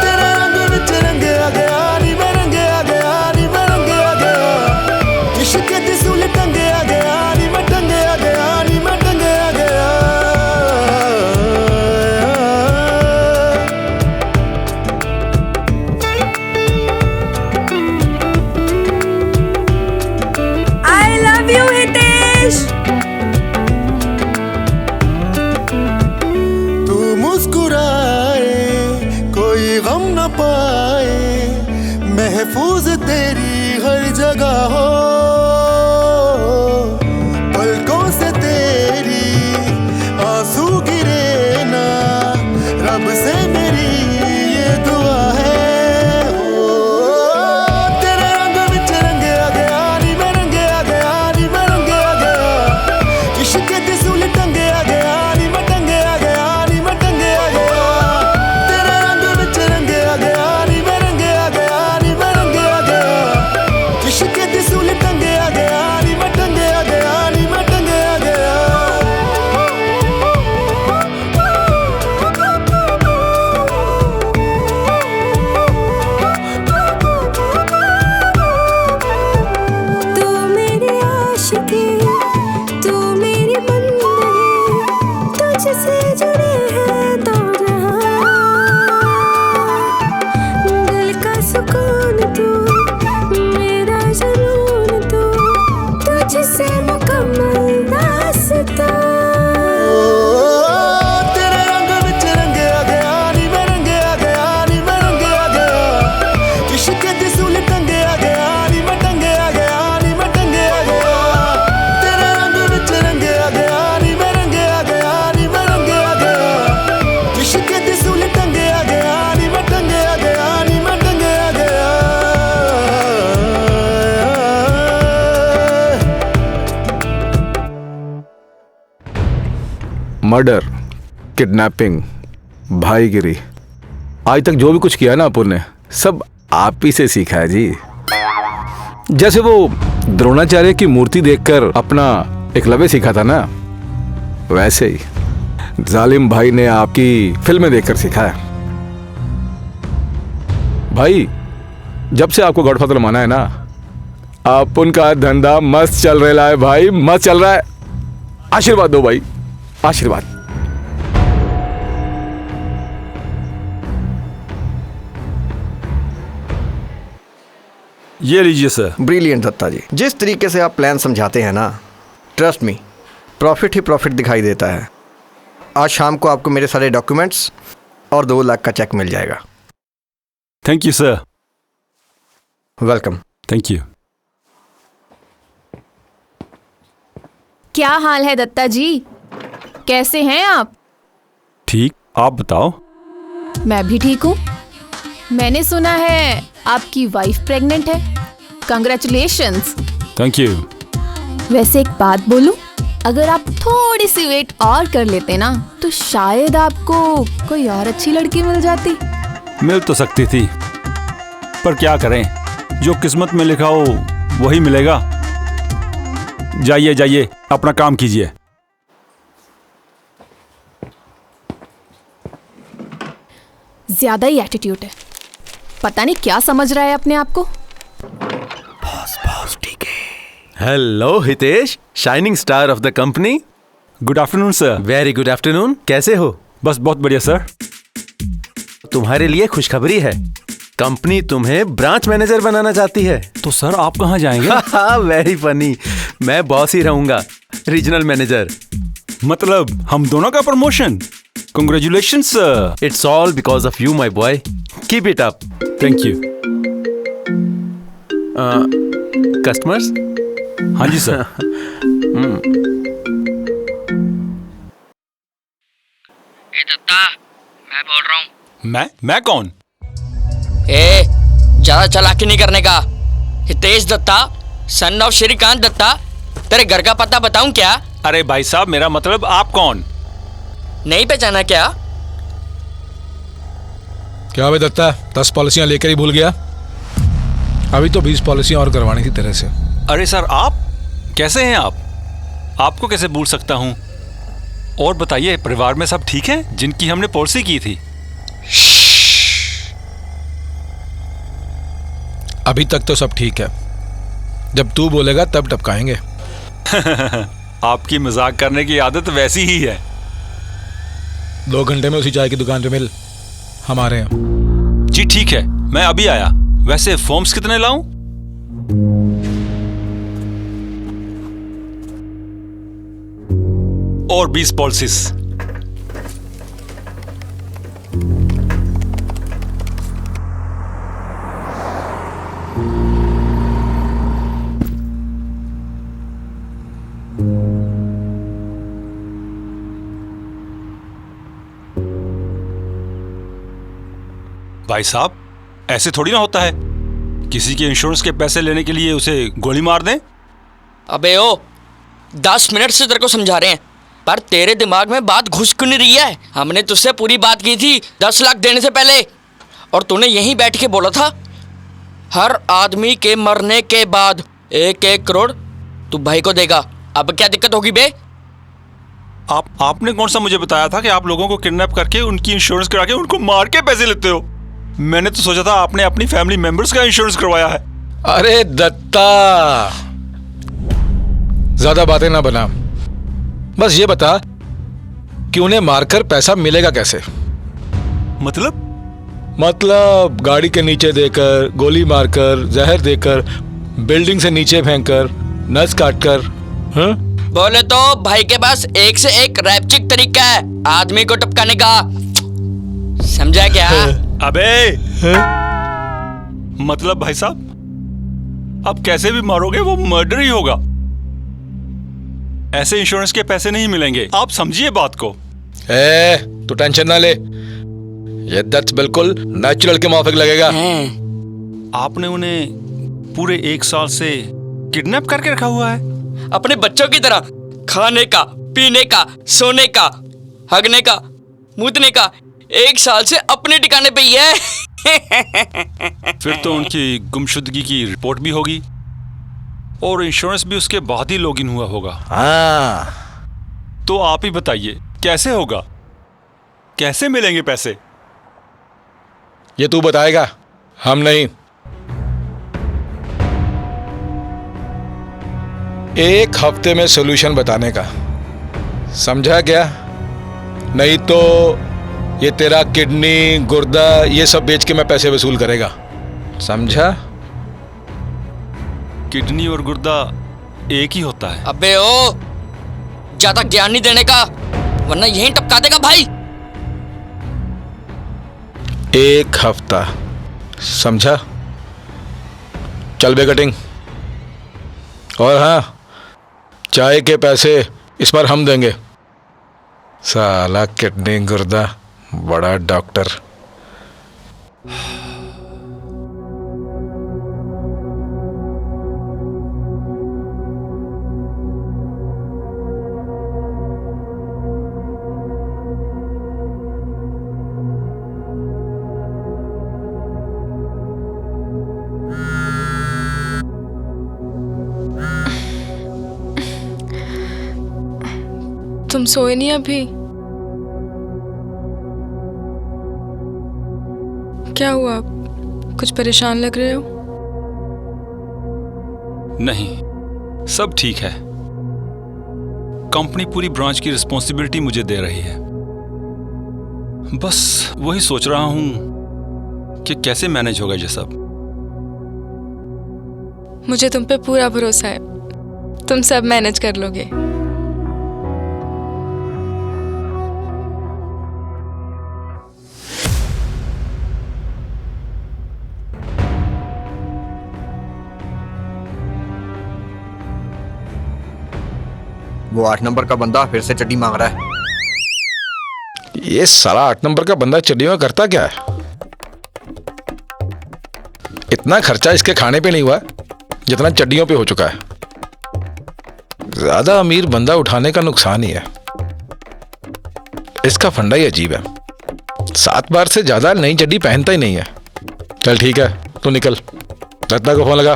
B: तेरे रंग विच रंगया गया नी मैं, रंगया गया नी मैं, रंगया गया। इश्क दी सूल टंगया गया नी मैं, टंगया गया नी मैं, टंगया गया।
G: I love you Hitesh.
B: तू मुस्कुराए कोई गम न पाए, महफूज तेरी हर जगह हो। पलकों से तेरी आंसू गिरे ना, रब से मेरी ये दुआ है। हो तेरे रंग विच रंगया गया नी मैं, रंगया गया नी मैं, रंगया गया। इश्क दी सूल टंगया गया नी मैं, टंगया गया नी मैं, टंगया गया। तेरे रंग विच रंगया गया नी मैं, रंगया गया नी मैं, रंगया गया। इश्क दी सूल टंगया गया नी मैं, टंगया गया नी मैं, टंगया गया।
G: तू मेरी आशिकी, तू मेरी बंदगी, तुझसे जुड़े हैं दो जहां। दिल का सुकून तू, मेरा जुनून तू, तुझसे मुकम्मल दास्तां।
B: तेरे रंग विच रंगया गया नी मैं, रंगया गया नी मैं, रंगया गया। इश्क दी सूल टंगया गया नी मैं, टंगया गया नी मैं, टंगया गया। तेरे रंग विच रंगया गया नी मैं, रंगया गया नी मैं, रंगया गया। इश्क दी सूल टंगया गया नी मैं, टंगया गया नी मैं, टंगया गया।
J: मर्डर, किडनैपिंग, भाईगिरी, आज तक जो भी कुछ किया ना अपुर ने, सब आप ही से सीखा है जी। जैसे वो द्रोणाचार्य की मूर्ति देखकर अपना एकलव्य सीखा था ना, वैसे ही जालिम भाई ने आपकी फिल्में देखकर सीखा है। भाई, जब से आपको गॉडफादर माना है ना, आप उनका धंधा मस्त चल रहा है भाई, मस्त चल रहा है। आशीर्वाद दो भाई, आशीर्वाद।
C: ये लीजिए सर।
I: ब्रिलियंट दत्ता जी, जिस तरीके से आप प्लान समझाते हैं ना, ट्रस्ट मी, प्रॉफिट ही प्रॉफिट दिखाई देता है। आज शाम को आपको मेरे सारे डॉक्यूमेंट्स और 2 लाख का चेक मिल जाएगा।
C: Thank you sir.
I: Welcome.
C: Thank you.
F: क्या हाल है दत्ता जी, कैसे हैं आप?
C: ठीक, आप बताओ।
F: मैं भी ठीक हूँ। मैंने सुना है आपकी वाइफ प्रेग्नेंट है। कंग्रेचुलेशंस।
C: Thank you.
F: वैसे एक बात बोलूं, अगर आप थोड़ी सी वेट और कर लेते ना, तो शायद आपको कोई और अच्छी लड़की मिल जाती।
C: मिल तो सकती थी, पर क्या करें, जो किस्मत में लिखा हो वही मिलेगा। जाइए जाइए, अपना काम कीजिए।
F: ज्यादा ही एटीट्यूड है, पता नहीं क्या समझ रहा है अपने आप को।
D: बॉस ठीक है। Hello Hitesh, shining star of the company.
C: Good afternoon sir.
D: Very good afternoon, कैसे हो?
C: बस बहुत बढ़िया सर।
D: तुम्हारे लिए खुशखबरी है। कंपनी तुम्हें ब्रांच मैनेजर बनाना चाहती है।
C: तो सर आप कहाँ जाएंगे?
D: Very funny. मैं बॉस ही रहूंगा, रीजनल मैनेजर।
C: मतलब हम दोनों का promotion? Congratulations sir.
D: It's all because of you, my boy. Keep it up.
C: Thank you.
D: Customers?
C: हाँ जी सर।
N: ए दत्ता, मैं बोल रहा हूँ।
C: मैं कौन?
N: ए, ज्यादा चालाकी नहीं करने का। Hitesh Datta, son of Shrikant Datta. तेरे घर का पता बताऊं क्या?
C: अरे भाई साहब, मेरा मतलब आप कौन?
N: नहीं पहचाना क्या?
J: क्या भाई दत्ता, 10 पॉलिसियां लेकर ही भूल गया? अभी तो 20 पॉलिसियां और करवानी थी तेरे से।
C: अरे सर, आप कैसे हैं? आपको कैसे भूल सकता हूं? और बताइए, परिवार में सब ठीक हैं जिनकी हमने पॉलिसी की थी?
J: अभी तक तो सब ठीक है, जब तू बोलेगा तब टपकाएंगे।
C: आपकी मजाक करने की आदत वैसी ही है।
J: 2 घंटे में उसी चाय की दुकान पे मिल, हमारे यहाँ।
C: जी ठीक है, मैं अभी आया। वैसे फॉर्म्स कितने लाऊं? और 20 पॉलिसीज। भाई साहब, ऐसे थोड़ी ना होता है। किसी के इंश्योरेंस के पैसे लेने के लिए उसे गोली मार दें?
N: अबे ओ, 10 मिनट से तेरे को समझा रहे हैं, पर तेरे दिमाग में बात घुस क्यों नहीं रही है? हमने तुझसे पूरी बात की थी 10 लाख देने से पहले, और तूने यहीं बैठ के बोला था हर आदमी के मरने के बाद 1-1 करोड़ तू भाई को देगा। अब क्या दिक्कत होगी बे?
C: आपने कौन सा मुझे बताया था कि आप लोगों को किडनैप करके उनकी इंश्योरेंस करा के उनको मार के पैसे लेते हो? मैंने तो सोचा था आपने अपनी फैमिली मेंबर्स का इंश्योरेंस करवाया है।
J: अरे दत्ता, ज्यादा बातें ना बना, बस ये बता कि उन्हें मारकर पैसा मिलेगा कैसे? मतलब गाड़ी के नीचे देकर, गोली मारकर, जहर देकर, बिल्डिंग से नीचे फेंककर, नस काटकर। हाँ?
N: बोले तो भाई के पास एक से एक रैप्चिक तरीका है आदमी को टपकाने का, समझा क्या?
C: अबे मतलब भाई साहब, अब कैसे भी मारोगे वो मर्डर ही होगा। ऐसे इंश्योरेंस के पैसे नहीं मिलेंगे, आप समझिए बात को।
J: तू टेंशन ना ले, ये दत्त बिल्कुल नेचुरल के माफिक लगेगा।
C: आपने उन्हें पूरे 1 साल से किडनैप करके रखा हुआ है?
N: अपने बच्चों की तरह, खाने का, पीने का, सोने का, हगने का, मूतने का, 1 साल से अपने ठिकाने पे ही है।
C: फिर तो उनकी गुमशुदगी की रिपोर्ट भी होगी और इंश्योरेंस भी उसके बाद ही लॉगिन हुआ होगा।
J: हाँ,
C: तो आप ही बताइए कैसे होगा, कैसे मिलेंगे पैसे?
J: ये तू बताएगा, हम नहीं। 1 हफ्ते में सॉल्यूशन बताने का, समझा क्या? नहीं तो ये तेरा किडनी, गुर्दा, ये सब बेच के मैं पैसे वसूल करेगा, समझा?
C: किडनी और गुर्दा एक ही होता है।
N: अबे ओ, ज्यादा ज्ञान नहीं देने का, वरना यहीं टपका देगा भाई।
J: 1 हफ्ता, समझा? चल बे कटिंग। और हाँ, चाय के पैसे इस बार हम देंगे। साला किडनी गुर्दा बड़ा डॉक्टर।
G: तुम सोए नहीं अभी? क्या हुआ, कुछ परेशान लग रहे हो?
C: नहीं, सब ठीक है। कंपनी पूरी ब्रांच की रिस्पॉन्सिबिलिटी मुझे दे रही है। बस वही सोच रहा हूं कि कैसे मैनेज होगा ये सब।
G: मुझे तुम पे पूरा भरोसा है, तुम सब मैनेज कर लोगे।
I: वो 8 नंबर का बंदा फिर से चड्डी मांग रहा है।
J: ये साला 8 नंबर का बंदा चड्डी में करता क्या है? इतना खर्चा इसके खाने पे नहीं हुआ जितना चड्डियों पे हो चुका है। ज्यादा अमीर बंदा उठाने का नुकसान ही है। इसका फंडा ही अजीब है। 7 बार से ज्यादा नई चड्डी पहनता ही नहीं है। चल ठीक है, तू निकल। दत्ता को फोन लगा।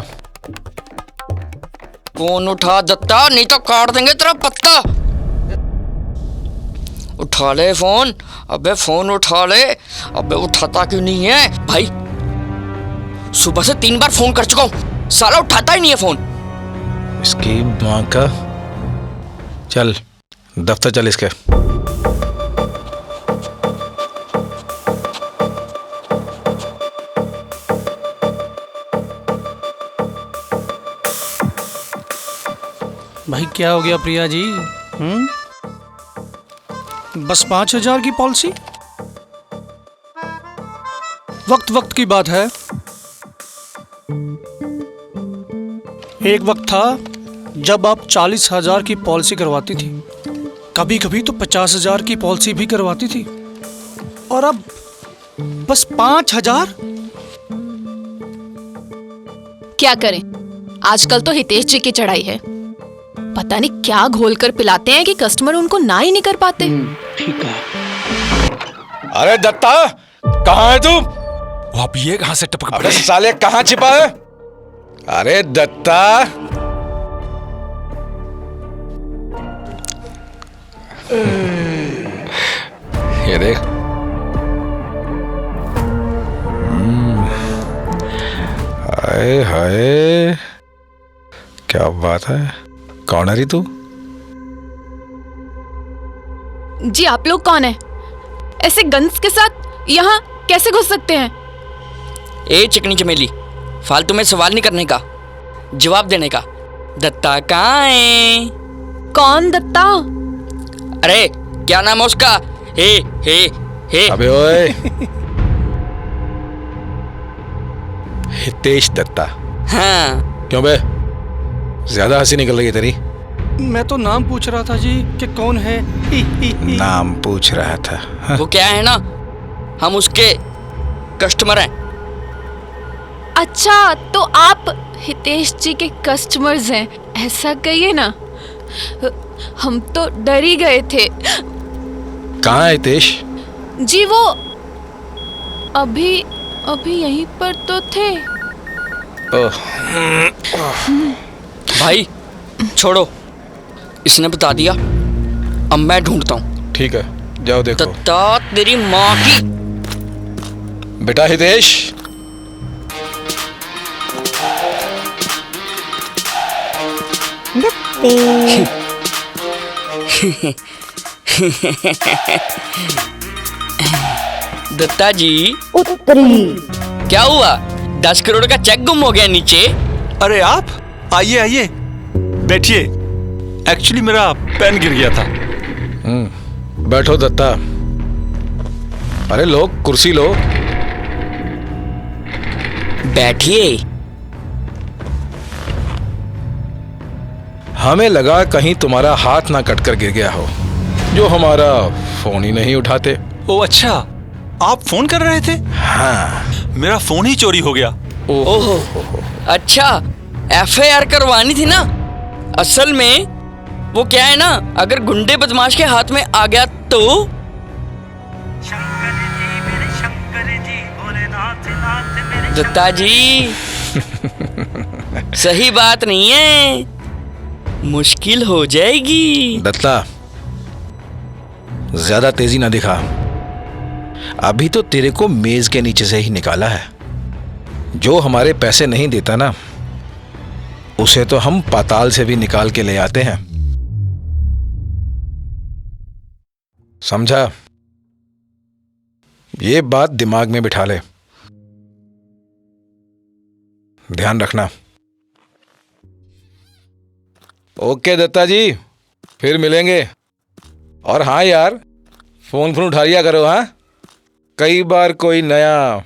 N: फोन उठा दत्ता, नहीं तो काट देंगे तेरा पत्ता। उठा ले फोन। अबे फोन उठा ले। अबे उठाता क्यों नहीं है भाई? सुबह से 3 बार फोन कर चुका हूं, साला उठाता ही नहीं है फोन।
J: इसकी मां का। चल दफ्तर चल इसके।
O: भाई क्या हो गया प्रिया जी? बस 5,000 की पॉलिसी? वक्त वक्त की बात है। एक वक्त था जब आप 40,000 की पॉलिसी करवाती थी, कभी कभी तो 50,000 की पॉलिसी भी करवाती थी, और अब बस 5,000।
F: क्या करें, आजकल तो हितेश जी की चढ़ाई है। पता नहीं क्या घोल कर पिलाते हैं कि कस्टमर उनको ना ही नहीं कर पाते।
O: ठीक है।
J: अरे दत्ता, कहाँ है तू?
C: अब ये कहां से टपक
J: अबे साले कहाँ छिपा है? अरे दत्ता, ये देख। हाय हाय, क्या बात है। कौन है री तू?
F: जी आप लोग कौन है? ऐसे गन्स के साथ यहाँ कैसे घुस सकते हैं?
N: ए चिकनी चमेली, फालतू में सवाल नहीं करने का, जवाब देने का। दत्ता कहाँ है?
F: कौन दत्ता?
N: अरे क्या नाम है उसका? हे।
J: अबे ओए, हितेश दत्ता।
N: हाँ।
J: क्यों बे, ज्यादा हंसी निकल रही है तेरी?
O: मैं तो नाम पूछ रहा था जी कि कौन है।
J: नाम पूछ रहा था।
N: वो क्या है ना, हम उसके कस्टमर हैं।
F: अच्छा, तो आप हितेश जी के कस्टमर्स हैं, ऐसा कहिए ना। हम तो डर ही गए थे।
J: कहाँ है हितेश?
F: जी वो अभी यहीं पर तो थे।
N: भाई छोड़ो, इसने बता दिया, अब मैं ढूंढता हूँ।
J: ठीक है, जाओ देखो।
N: दत्ता तेरी माँ की।
J: बेटा हितेश,
N: दत्ता जी।
M: उत्तरी।
N: क्या हुआ? 10 करोड़ का चेक गुम हो गया नीचे।
C: अरे आप आइए आइए, बैठिए। एक्चुअली मेरा पेन गिर गया था।
J: बैठो दत्ता। अरे लो, कुर्सी लो।
N: बैठिए।
J: हमें लगा कहीं तुम्हारा हाथ ना कटकर गिर गया हो, जो हमारा फोन ही नहीं उठाते।
C: ओ अच्छा, आप फोन कर रहे थे?
J: हाँ,
C: मेरा फोन ही चोरी हो गया।
N: ओहो, अच्छा FIR करवानी थी ना। असल में वो क्या है ना, अगर गुंडे बदमाश के हाथ में आ गया तो। दत्ता जी सही बात नहीं है, मुश्किल हो जाएगी।
J: दत्ता, ज्यादा तेजी ना दिखा। अभी तो तेरे को मेज के नीचे से ही निकाला है। जो हमारे पैसे नहीं देता ना, उसे तो हम पाताल से भी निकाल के ले आते हैं, समझा? ये बात दिमाग में बिठा ले, ध्यान रखना। ओके दत्ता जी, फिर मिलेंगे। और हाँ यार, फोन उठा लिया करो। हाँ, कई बार कोई नया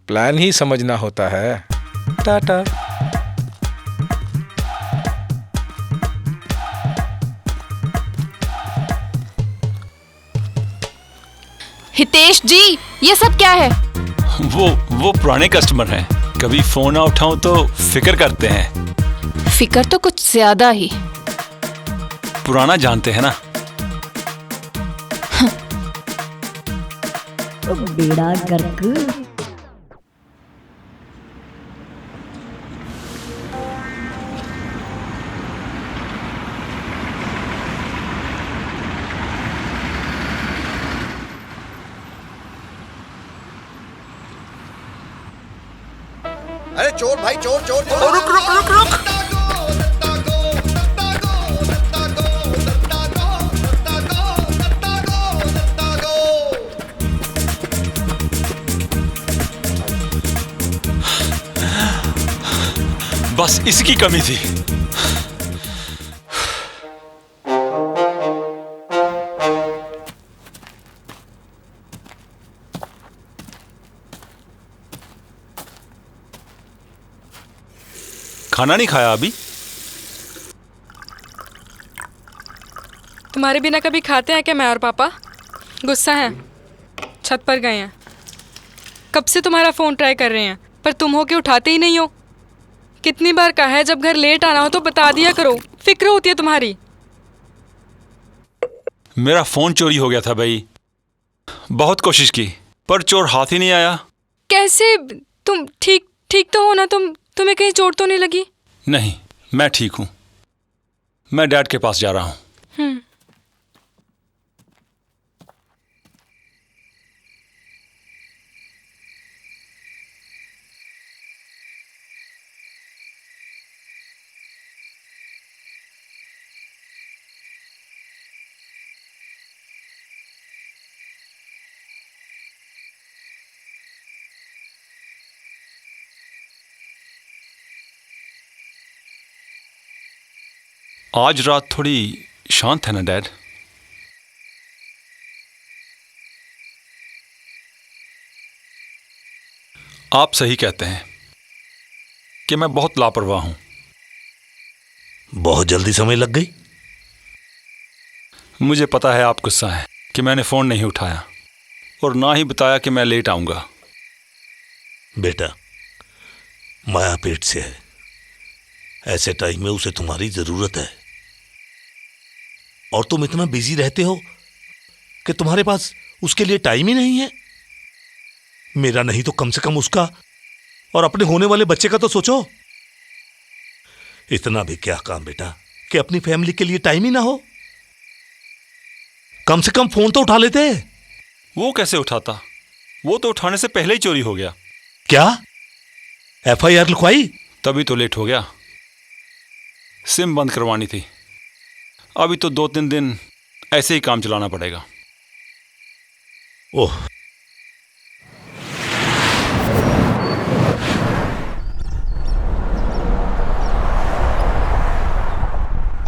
J: प्लान ही समझना होता है। टाटा।
F: हितेश जी, ये सब क्या है?
C: वो पुराने कस्टमर हैं, कभी फोन ना उठाऊं तो फिक्र करते हैं।
F: फिक्र तो कुछ ज्यादा ही।
C: पुराना जानते हैं ना।
M: बेड़ा गर्क।
I: अरे चोर भाई, चोर चोर चोर।
F: रुक रुक रुक रुक।
C: बस इसकी कमी थी। खाना नहीं खाया अभी?
G: तुम्हारे बिना कभी खाते हैं क्या मैं और पापा? गुस्सा है, छत पर गए हैं। कब से तुम्हारा फ़ोन ट्राई कर रहे हैं, पर तुम हो के उठाते ही नहीं हो। कितनी बार कहा है जब घर लेट आना हो तो बता दिया करो, फिक्र होती है तुम्हारी।
C: मेरा फोन चोरी हो गया था भाई, बहुत कोशिश की पर चोर हाथ ही नहीं आया।
G: कैसे? तुम ठीक तो हो ना? तुम्हें कहीं चोट तो नहीं लगी?
C: नहीं, मैं ठीक हूं। मैं डैड के पास जा रहा हूं। आज रात थोड़ी शांत है ना डैड? आप सही कहते हैं कि मैं बहुत लापरवाह हूं।
E: बहुत जल्दी समझ लग गई।
C: मुझे पता है आप गुस्सा हैं कि मैंने फोन नहीं उठाया और ना ही बताया कि मैं लेट आऊंगा।
E: बेटा, माया पेट से है, ऐसे टाइम में उसे तुम्हारी जरूरत है। और तुम इतना बिजी रहते हो कि तुम्हारे पास उसके लिए टाइम ही नहीं है। मेरा नहीं तो कम से कम उसका और अपने होने वाले बच्चे का तो सोचो। इतना भी क्या काम बेटा कि अपनी फैमिली के लिए टाइम ही ना हो। कम से कम फोन तो उठा लेते।
C: वो कैसे उठाता? वो तो उठाने से पहले ही चोरी हो गया।
E: क्या FIR लिखवाई?
C: तभी तो लेट हो गया। सिम बंद करवानी थी। अभी तो 2-3 दिन ऐसे ही काम चलाना पड़ेगा।
E: ओह,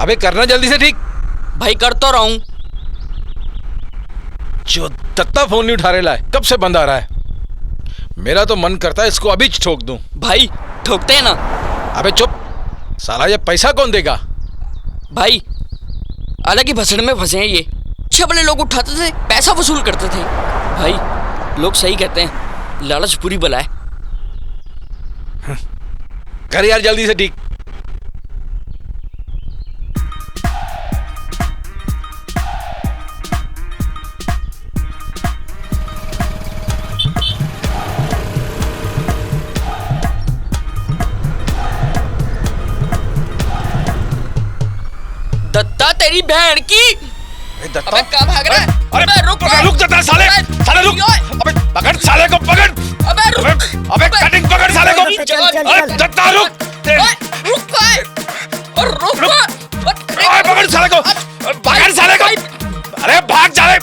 J: अबे करना जल्दी से ठीक।
N: भाई कर तो रहा हूं।
J: जो दत्ता फोन नहीं उठा रहा है, कब से बंद आ रहा है। मेरा तो मन करता है इसको अभी ठोक दूं।
N: भाई ठोकते हैं ना।
J: अबे चुप साला, ये पैसा कौन देगा?
N: भाई अलग ही भसड़ में फंसे हैं ये। छबले लोग उठाते थे, पैसा वसूल करते थे। भाई लोग सही कहते हैं, लालच बुरी बला है।
J: कर यार जल्दी से ठीक।
N: दत्ता तेरी बहन की।
J: दत्ता,
N: अबे कहाँ भाग रहा है?
J: अरे रुक दत्ता, साले रुक। अबे पकड़ साले को, पकड़। अबे कटिंग पकड़ साले को। अरे दत्ता रुक।
N: रुक
J: पकड़ साले को, पकड़ साले को। अरे भाग साले।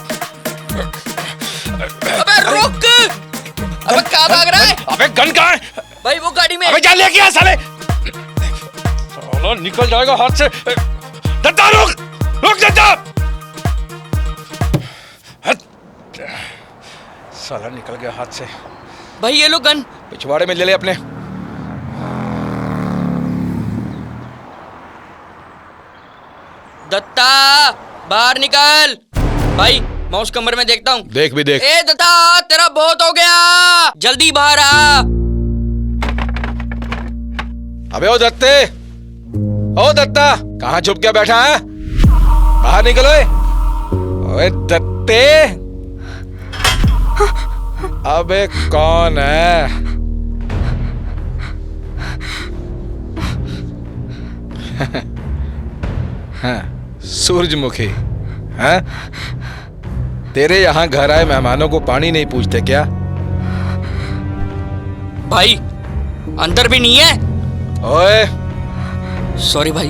N: अबे रुक।
C: अबे गन कहाँ है?
N: भाई वो गाड़ी में।
C: अबे जा लेके आ साले। साला निकल जाएगा हाथ से। दत्ता रुक, रुक दत्ता। साला निकल गया हाथ से।
N: भाई ये लो गन।
C: पिछवाड़े में ले ले अपने।
N: दत्ता बाहर निकल। भाई माउस कमर में देखता हूँ।
C: देख भी देख।
N: ए दत्ता तेरा बहुत हो गया, जल्दी बाहर आ।
C: अबे ओ दत्ते, ओ दत्ता, कहाँ छुप के बैठा है? बाहर निकलो। ओए दत्ते। अबे कौन है? हाँ, सूरजमुखी। हाँ? तेरे यहाँ घर आए मेहमानों को पानी नहीं पूछते क्या?
N: भाई अंदर भी नहीं है।
C: ओए
N: सॉरी भाई।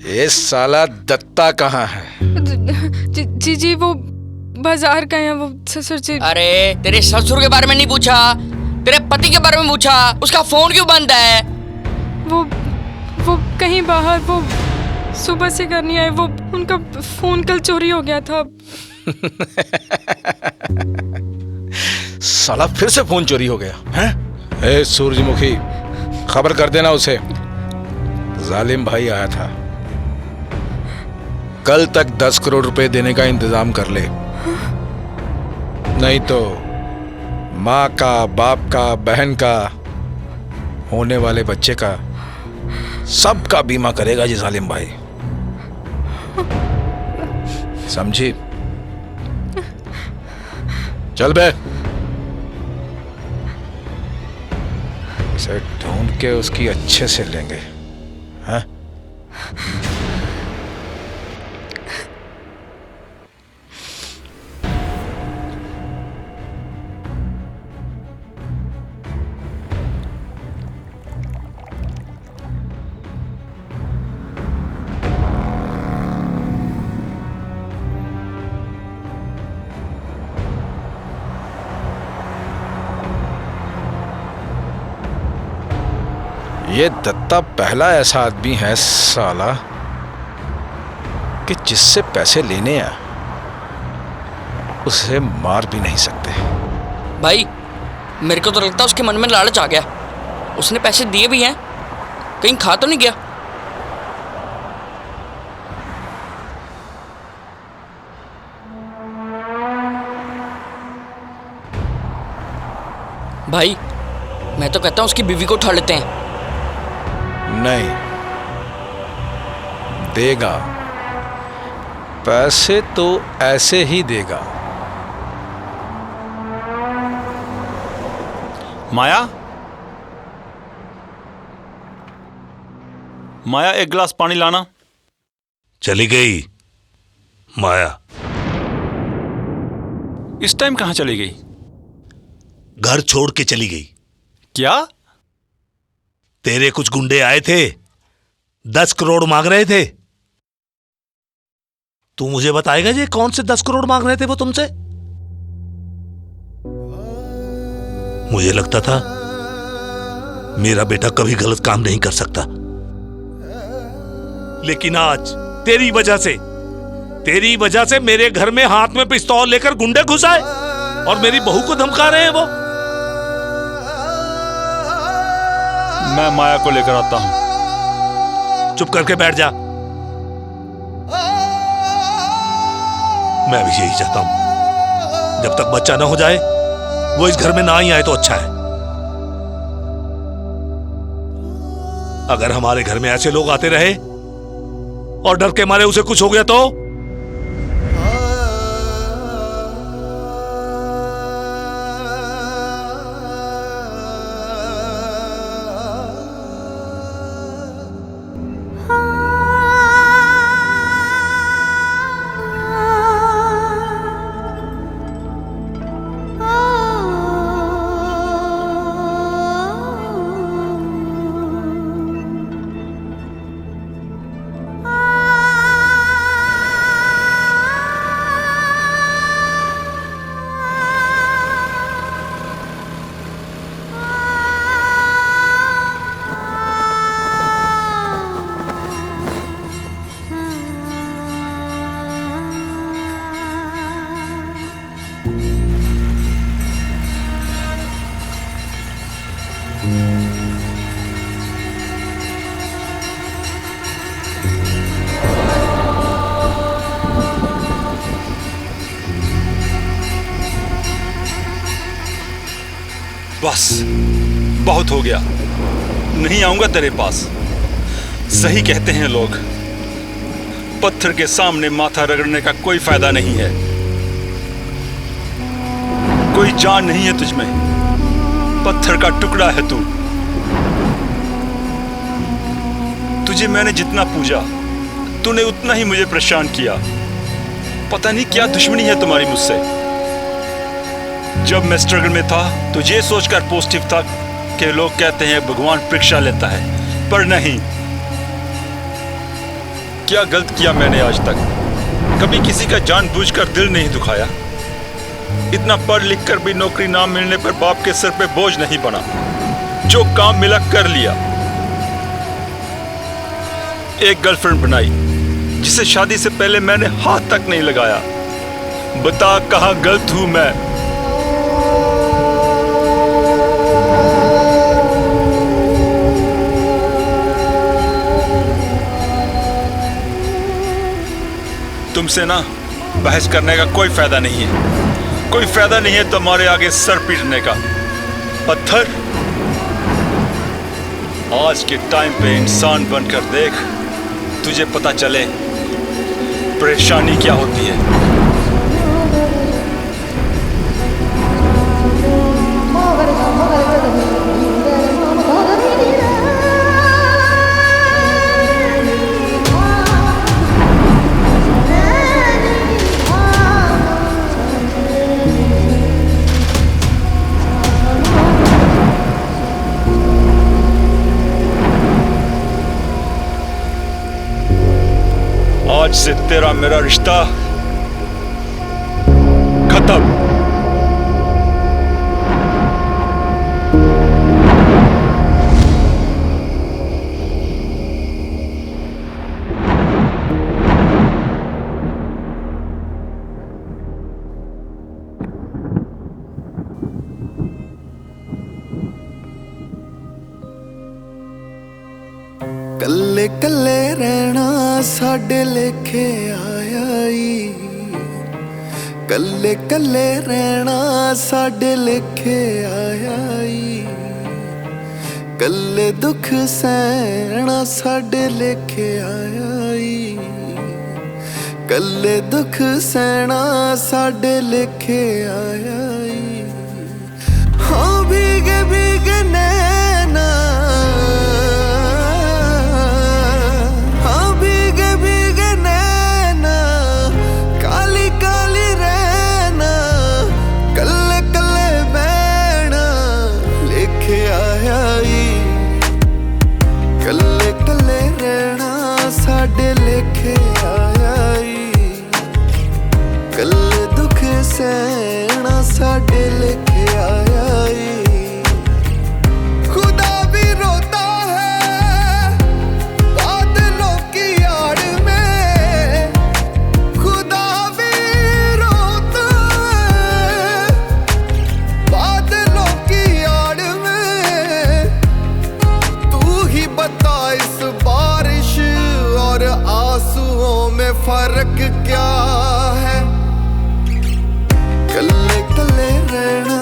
C: ये साला दत्ता कहाँ है?
G: जी वो बाजार गए हैं वो ससुर जी।
N: अरे तेरे ससुर के बारे में नहीं पूछा, तेरे पति के बारे में पूछा। उसका फोन क्यों बंद है?
G: वो कहीं बाहर, वो सुबह से घर नहीं आए। वो उनका फोन कल चोरी हो गया था।
C: साला फिर से फोन चोरी हो गया है? ए सूरजमुखी, खबर कर देना उसे। जालिम भाई आया था, कल तक 10 करोड़ रुपए देने का इंतजाम कर ले, नहीं तो माँ का, बाप का, बहन का, होने वाले बच्चे का, सबका बीमा करेगा जी जालिम भाई। समझी? चल बे। इसे ढूंढ के उसकी अच्छे से लेंगे। हाँ? ये दत्ता पहला ऐसा आदमी है साला कि जिससे पैसे लेने हैं उसे मार भी नहीं सकते।
N: भाई मेरे को तो लगता है उसके मन में लालच आ गया। उसने पैसे दिए भी हैं, कहीं खा तो नहीं गया? भाई मैं तो कहता हूँ उसकी बीवी को उठा लेते हैं।
C: नहीं देगा, पैसे तो ऐसे ही देगा।
A: माया, माया एक गिलास पानी लाना।
E: चली गई माया।
A: इस टाइम कहां चली गई?
E: घर छोड़ के चली गई।
A: क्या?
E: तेरे कुछ गुंडे आए थे, 10 करोड़ मांग रहे थे। तू मुझे बताएगा ये कौन से 10 करोड़ मांग रहे थे वो तुमसे? मुझे लगता था मेरा बेटा कभी गलत काम नहीं कर सकता, लेकिन आज तेरी वजह से मेरे घर में हाथ में पिस्तौल लेकर गुंडे घुस आए और मेरी बहू को धमका रहे हैं वो।
A: मैं माया को लेकर आता हूं।
E: चुप करके बैठ जा। मैं भी यही चाहता हूं, जब तक बच्चा ना हो जाए वो इस घर में ना ही आए तो अच्छा है। अगर हमारे घर में ऐसे लोग आते रहे और डर के मारे उसे कुछ हो गया तो?
C: बस बहुत हो गया, नहीं आऊंगा तेरे पास। सही कहते हैं लोग, पत्थर के सामने माथा रगड़ने का कोई फायदा नहीं है। कोई जान नहीं है तुझमें, पत्थर का टुकड़ा है तू। तुझे मैंने जितना पूजा, तूने उतना ही मुझे परेशान किया। पता नहीं क्या दुश्मनी है तुम्हारी मुझसे। जब मैं स्ट्रगल में था तो ये सोचकर पॉजिटिव था कि लोग कहते हैं भगवान परीक्षा लेता है, पर नहीं। क्या गलत किया मैंने आज तक? कभी किसी का जानबूझकर दिल नहीं दुखाया। इतना पढ़ लिख कर भी नौकरी ना मिलने पर बाप के सर पे बोझ नहीं बना। जो काम मिला कर लिया। एक गर्लफ्रेंड बनाई जिसे शादी से पहले मैंने हाथ तक नहीं लगाया। बता कहां गलत हूं मैं? तुमसे ना बहस करने का कोई फायदा नहीं है। कोई फायदा नहीं है तुम्हारे आगे सर पीटने का। पत्थर, आज के टाइम पे इंसान बनकर देख, तुझे पता चले परेशानी क्या होती है। आज से तेरा मेरा रिश्ता खत्म।
B: कल्ले कल्ले रहना साडे लेखे आया ई। कल्ले कल्ले रहना साडे लेखे आया ई। कल्ले दुख सहना साडे लेखे आया ई। कल्ले दुख सहना साडे लेखे आया ई। हाँ भीगे भीगे नैना, साडे लेखे आया ई। कल्ले दुख सहना साडे लेखे आया ई। खुदा भी रोता है बादलों की आड़ में। खुदा भी रोता है बादलों की आड़ में। तू ही बता इस बारिश और आंसुओं में फर्क क्या है? कल्ले कल्ले रहना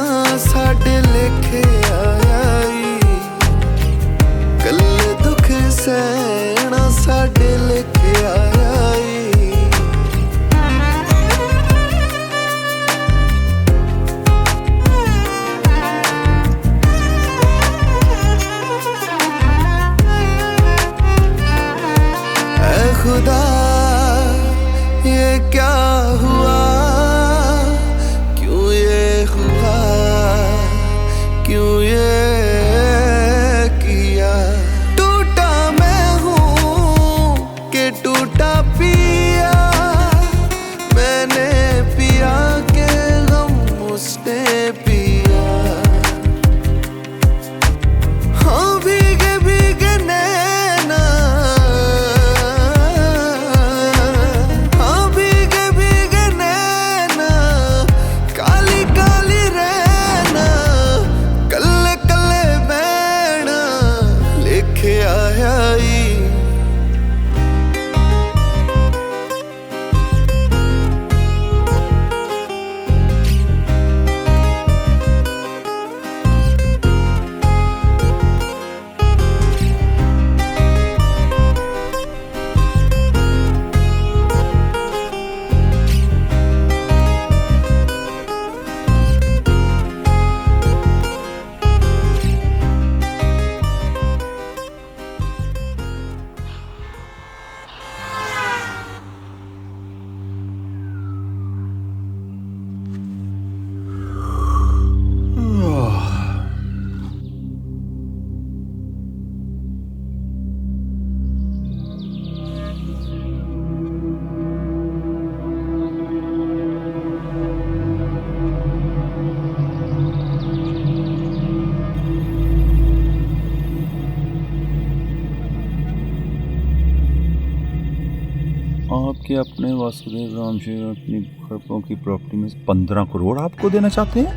A: आपके अपने वासुदेव राम जी अपनी खरपों की प्रॉपर्टी में 15 करोड़ आपको देना चाहते हैं?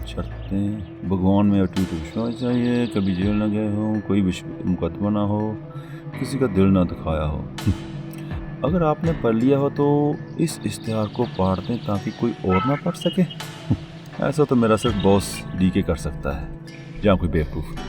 A: शर्तें भगवान में अटूट विश्वास चाहिए, कभी जेल न गए हो, कोई मुकदमा ना हो, किसी का दिल ना दुखाया हो। अगर आपने पढ़ लिया हो तो इस इश्तिहार को पाड़ दें ताकि कोई और ना पढ़ सके। ऐसा तो मेरा सिर्फ बॉस डीके कर सकता है या कोई बेवकूफ़।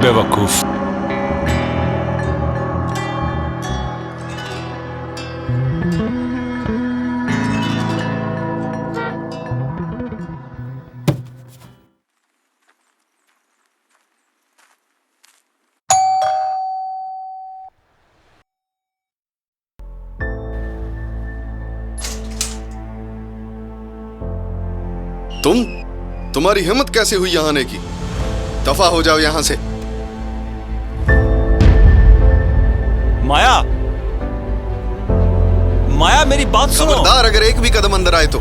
C: बेवकूफ।
B: तुम्हारी हिम्मत कैसे हुई यहाँ आने की? दफा हो जाओ यहाँ से।
C: माया, माया मेरी बात सुनो।
B: खबरदार अगर एक भी कदम अंदर आए तो।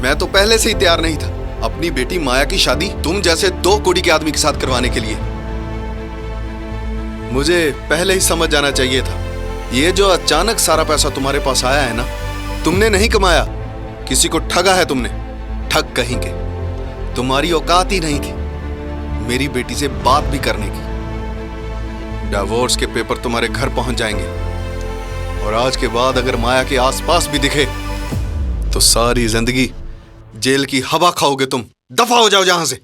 B: मैं तो पहले से ही तैयार नहीं था अपनी बेटी माया की शादी तुम जैसे 2 कोड़ी के आदमी के साथ करवाने के लिए। मुझे पहले ही समझ जाना चाहिए था। ये जो अचानक सारा पैसा तुम्हारे पास आया है ना, तुमने नहीं कमाया, किसी को ठगा है तुमने। ठग कहीं के। तुम्हारी औकात ही नहीं थी मेरी बेटी से बात भी करने की। डिवोर्स के पेपर तुम्हारे घर पहुंच जाएंगे और आज के बाद अगर माया के आसपास भी दिखे तो सारी जिंदगी जेल की हवा खाओगे तुम। दफा हो जाओ जहां से।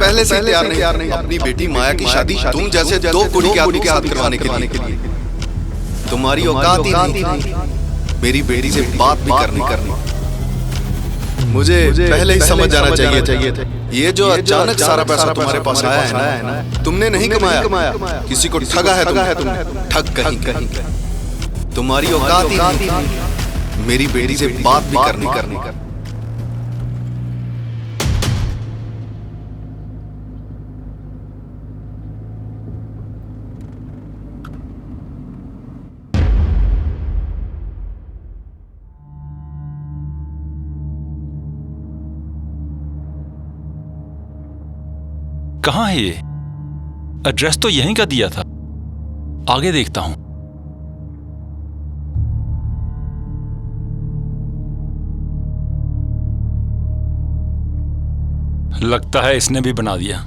B: पहले से तैयार नहीं अपनी बेटी माया की शादी तुम जैसे 2 कोड़ी के आदमी के हाथ करवाने के लिए। तुम्हारी औकात ही नहीं मेरी बेटी से बात भी करनी। मुझे पहले ही समझ जाना चाहिए था। ये जो अचानक सारा पैसा तुम्हारे पास आया है ना, तुमने नहीं कमाया, किसी को ठगा है तुमने। ठग कहीं। तुम्हारी औकात ही नहीं मेरी बेटी से बात भी करनी।
C: कहाँ है ये? एड्रेस तो यहीं का दिया था। आगे देखता हूं। लगता है इसने भी बना दिया।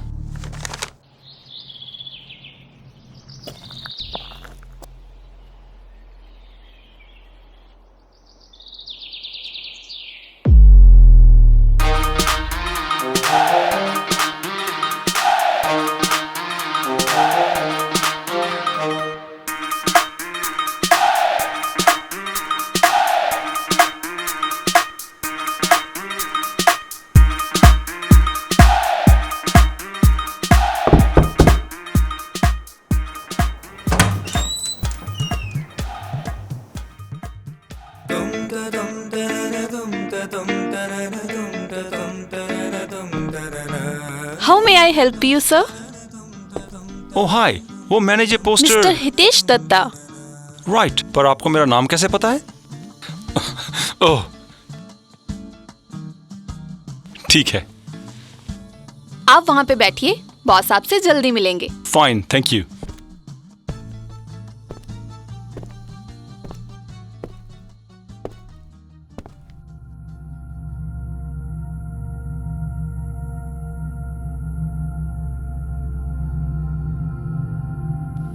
F: How may I help you, sir?
C: ओह हाय, वो मैंने ये poster.
F: Mister Hitesh Datta.
C: Right, पर आपको मेरा नाम कैसे पता है? ओह ठीक है।
F: आप वहां पे बैठिए, बॉस आपसे जल्दी मिलेंगे।
C: Fine, thank you.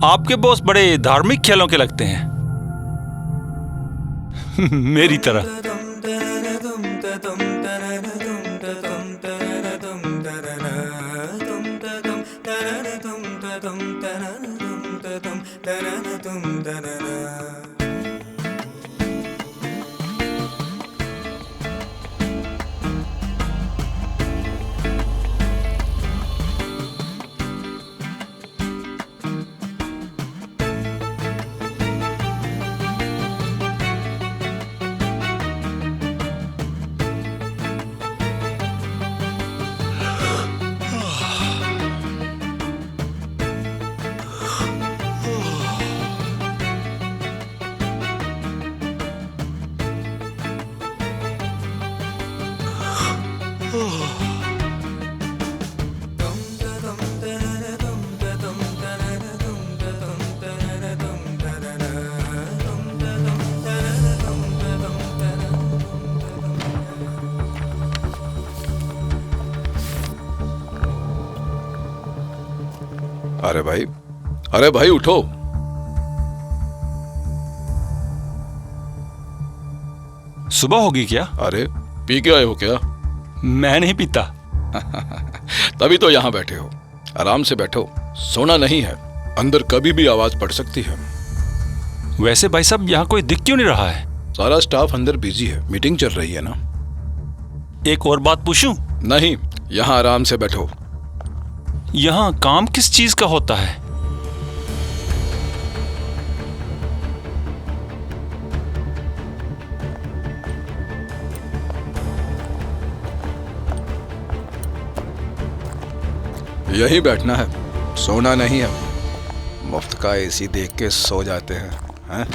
C: आपके बॉस बड़े धार्मिक ख्यालों के लगते हैं। मेरी तरह।
P: अरे भाई उठो।
C: सुबह होगी क्या?
P: अरे पी के आए हो क्या?
C: मैं नहीं पीता।
P: तभी तो यहाँ बैठे हो। आराम से बैठो, सोना नहीं है, अंदर कभी भी आवाज पड़ सकती है।
C: वैसे भाई साहब यहाँ कोई दिख क्यों नहीं रहा है?
P: सारा स्टाफ अंदर बिजी है, मीटिंग चल रही है ना।
C: एक और बात पूछूं?
P: नहीं, यहाँ आराम से बैठो।
C: यहाँ काम किस चीज का होता है?
P: यही बैठना है, सोना नहीं है। मुफ्त का एसी देख के सो जाते हैं।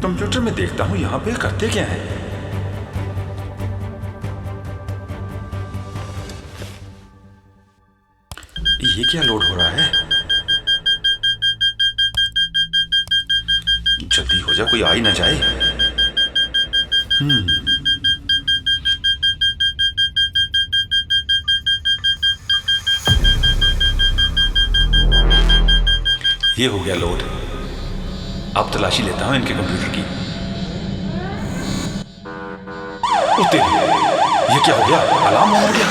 C: कंप्यूटर में देखता हूँ यहाँ पे करते क्या है। ये क्या लोड हो रहा है? जल्दी हो जा, कोई आ ही ना जाए। ये हो गया लोड। अब तलाशी लेता हूं इनके कंप्यूटर की। ये क्या हो गया? अलार्म हो गया।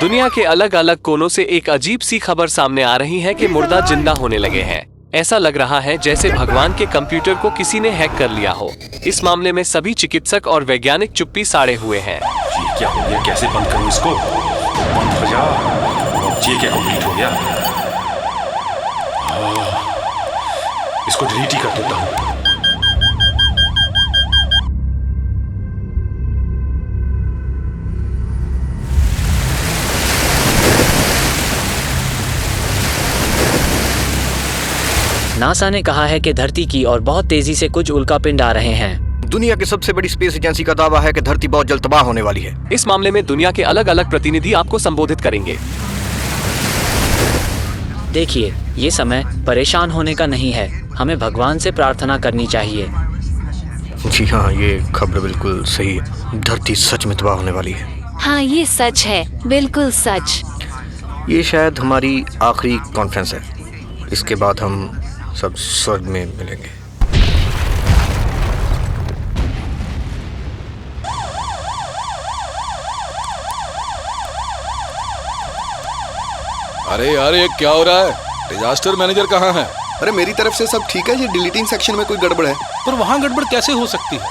Q: दुनिया के अलग अलग कोनों से एक अजीब सी खबर सामने आ रही है कि मुर्दा जिंदा होने लगे हैं। ऐसा लग रहा है जैसे भगवान के कंप्यूटर को किसी ने हैक कर लिया हो। इस मामले में सभी चिकित्सक और वैज्ञानिक चुप्पी साड़े हुए हैं।
C: ये क्या हो गया? कैसे बंद करूं इसको? बंद हो जा। ये क्या कंप्लीट हो गया? इसको डिलीट ही कर देता हूं।
R: नासा ने कहा है कि धरती की और बहुत तेजी से कुछ उल्कापिंड आ रहे हैं।
I: दुनिया की सबसे बड़ी स्पेस एजेंसी का दावा है कि धरती बहुत जल्द तबाह होने वाली है।
Q: इस मामले में दुनिया के अलग अलग प्रतिनिधि आपको संबोधित करेंगे।
R: देखिए, ये समय परेशान होने का नहीं है, हमें भगवान से प्रार्थना करनी चाहिए।
I: जी हाँ, ये खबर बिल्कुल सही है। धरती सच में तबाह होने वाली है।
S: हाँ, ये सच है, बिल्कुल सच।
I: ये शायद हमारी आखिरी कॉन्फ्रेंस है। इसके बाद हम सब स्वर्ग में मिलेंगे।
P: अरे यार, ये क्या हो रहा है? डिजास्टर मैनेजर कहाँ है?
B: अरे मेरी तरफ से सब ठीक है, ये डिलीटिंग सेक्शन में कोई गड़बड़ है।
O: पर वहां गड़बड़ कैसे हो सकती है?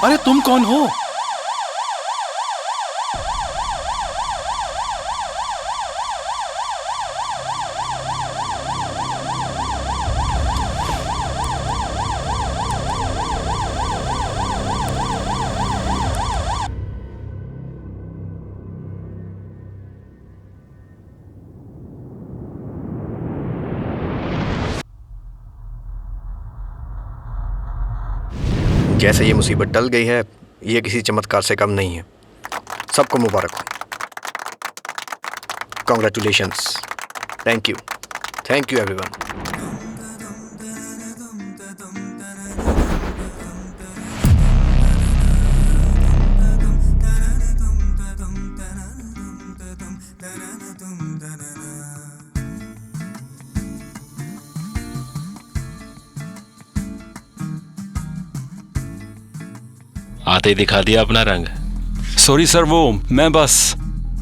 O: अरे तुम कौन हो?
I: जैसे ये मुसीबत टल गई है, ये किसी चमत्कार से कम नहीं है। सबको मुबारक हो। कॉन्ग्रेचुलेशंस। Thank you everyone.
T: आते ही दिखा दिया अपना रंग।
C: सॉरी सर, वो मैं बस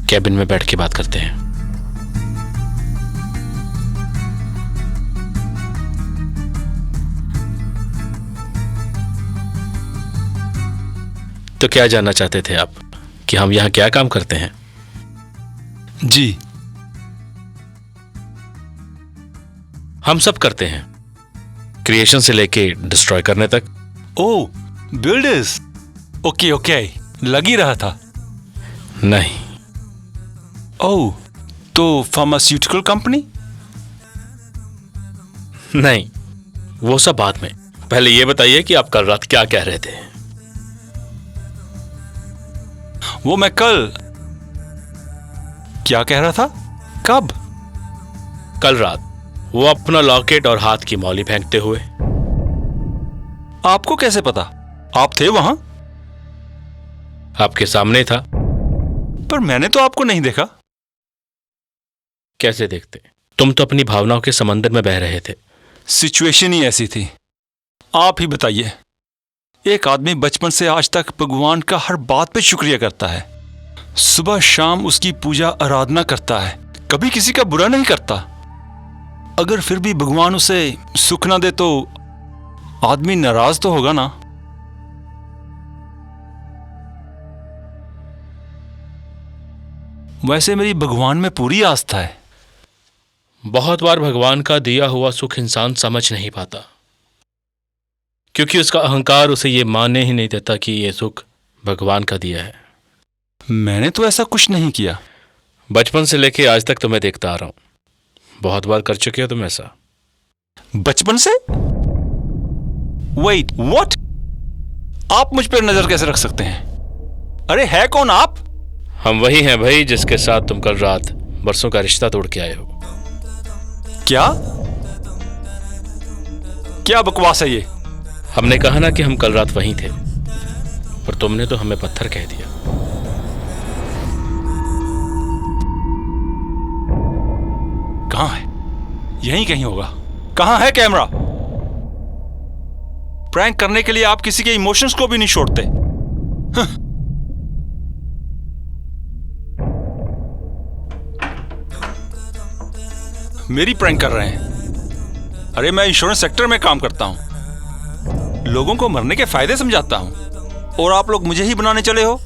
T: कैबिन में बैठ के बात करते हैं। तो क्या जानना चाहते थे आप कि हम यहाँ क्या काम करते हैं?
C: जी,
T: हम सब करते हैं, क्रिएशन से लेके डिस्ट्रॉय करने तक।
C: ओ बिल्डर्स। ओके, लग ही रहा था।
T: नहीं।
C: ओह, तो फार्मास्यूटिकल कंपनी?
T: नहीं, वो सब बाद में। पहले ये बताइए कि आप कल रात क्या कह रहे थे?
C: वो मैं कल क्या कह रहा था? कब?
T: कल रात वो अपना लॉकेट और हाथ की मौली फेंकते हुए।
C: आपको कैसे पता? आप थे वहां?
T: आपके सामने था।
C: पर मैंने तो आपको नहीं देखा।
T: कैसे देखते? तुम तो अपनी भावनाओं के समंदर में बह रहे थे।
C: सिचुएशन ही ऐसी थी। आप ही बताइए, एक आदमी बचपन से आज तक भगवान का हर बात पे शुक्रिया करता है, सुबह शाम उसकी पूजा आराधना करता है, कभी किसी का बुरा नहीं करता। अगर फिर भी भगवान उसे सुख ना दे तो आदमी नाराज तो होगा ना। वैसे मेरी भगवान में पूरी आस्था है।
T: बहुत बार भगवान का दिया हुआ सुख इंसान समझ नहीं पाता, क्योंकि उसका अहंकार उसे ये मानने ही नहीं देता कि ये सुख भगवान का दिया है।
C: मैंने तो ऐसा कुछ नहीं किया।
T: बचपन से लेके आज तक तुम्हें देखता आ रहा हूं, बहुत बार कर चुके हो तुम ऐसा।
C: बचपन से? Wait, what? आप मुझ पर नजर कैसे रख सकते हैं? अरे है कौन आप?
T: हम वही हैं भाई जिसके साथ तुम कल रात बरसों का रिश्ता तोड़ के आए हो।
C: क्या बकवास है ये?
T: हमने कहा ना कि हम कल रात वहीं थे, पर तुमने तो हमें पत्थर कह दिया।
C: कहां है? यहीं कहीं होगा। कहां है कैमरा? प्रैंक करने के लिए आप किसी के इमोशंस को भी नहीं छोड़ते। मेरी प्रैंक कर रहे हैं? अरे मैं इंश्योरेंस सेक्टर में काम करता हूं, लोगों को मरने के फायदे समझाता हूं, और आप लोग मुझे ही बनाने चले हो।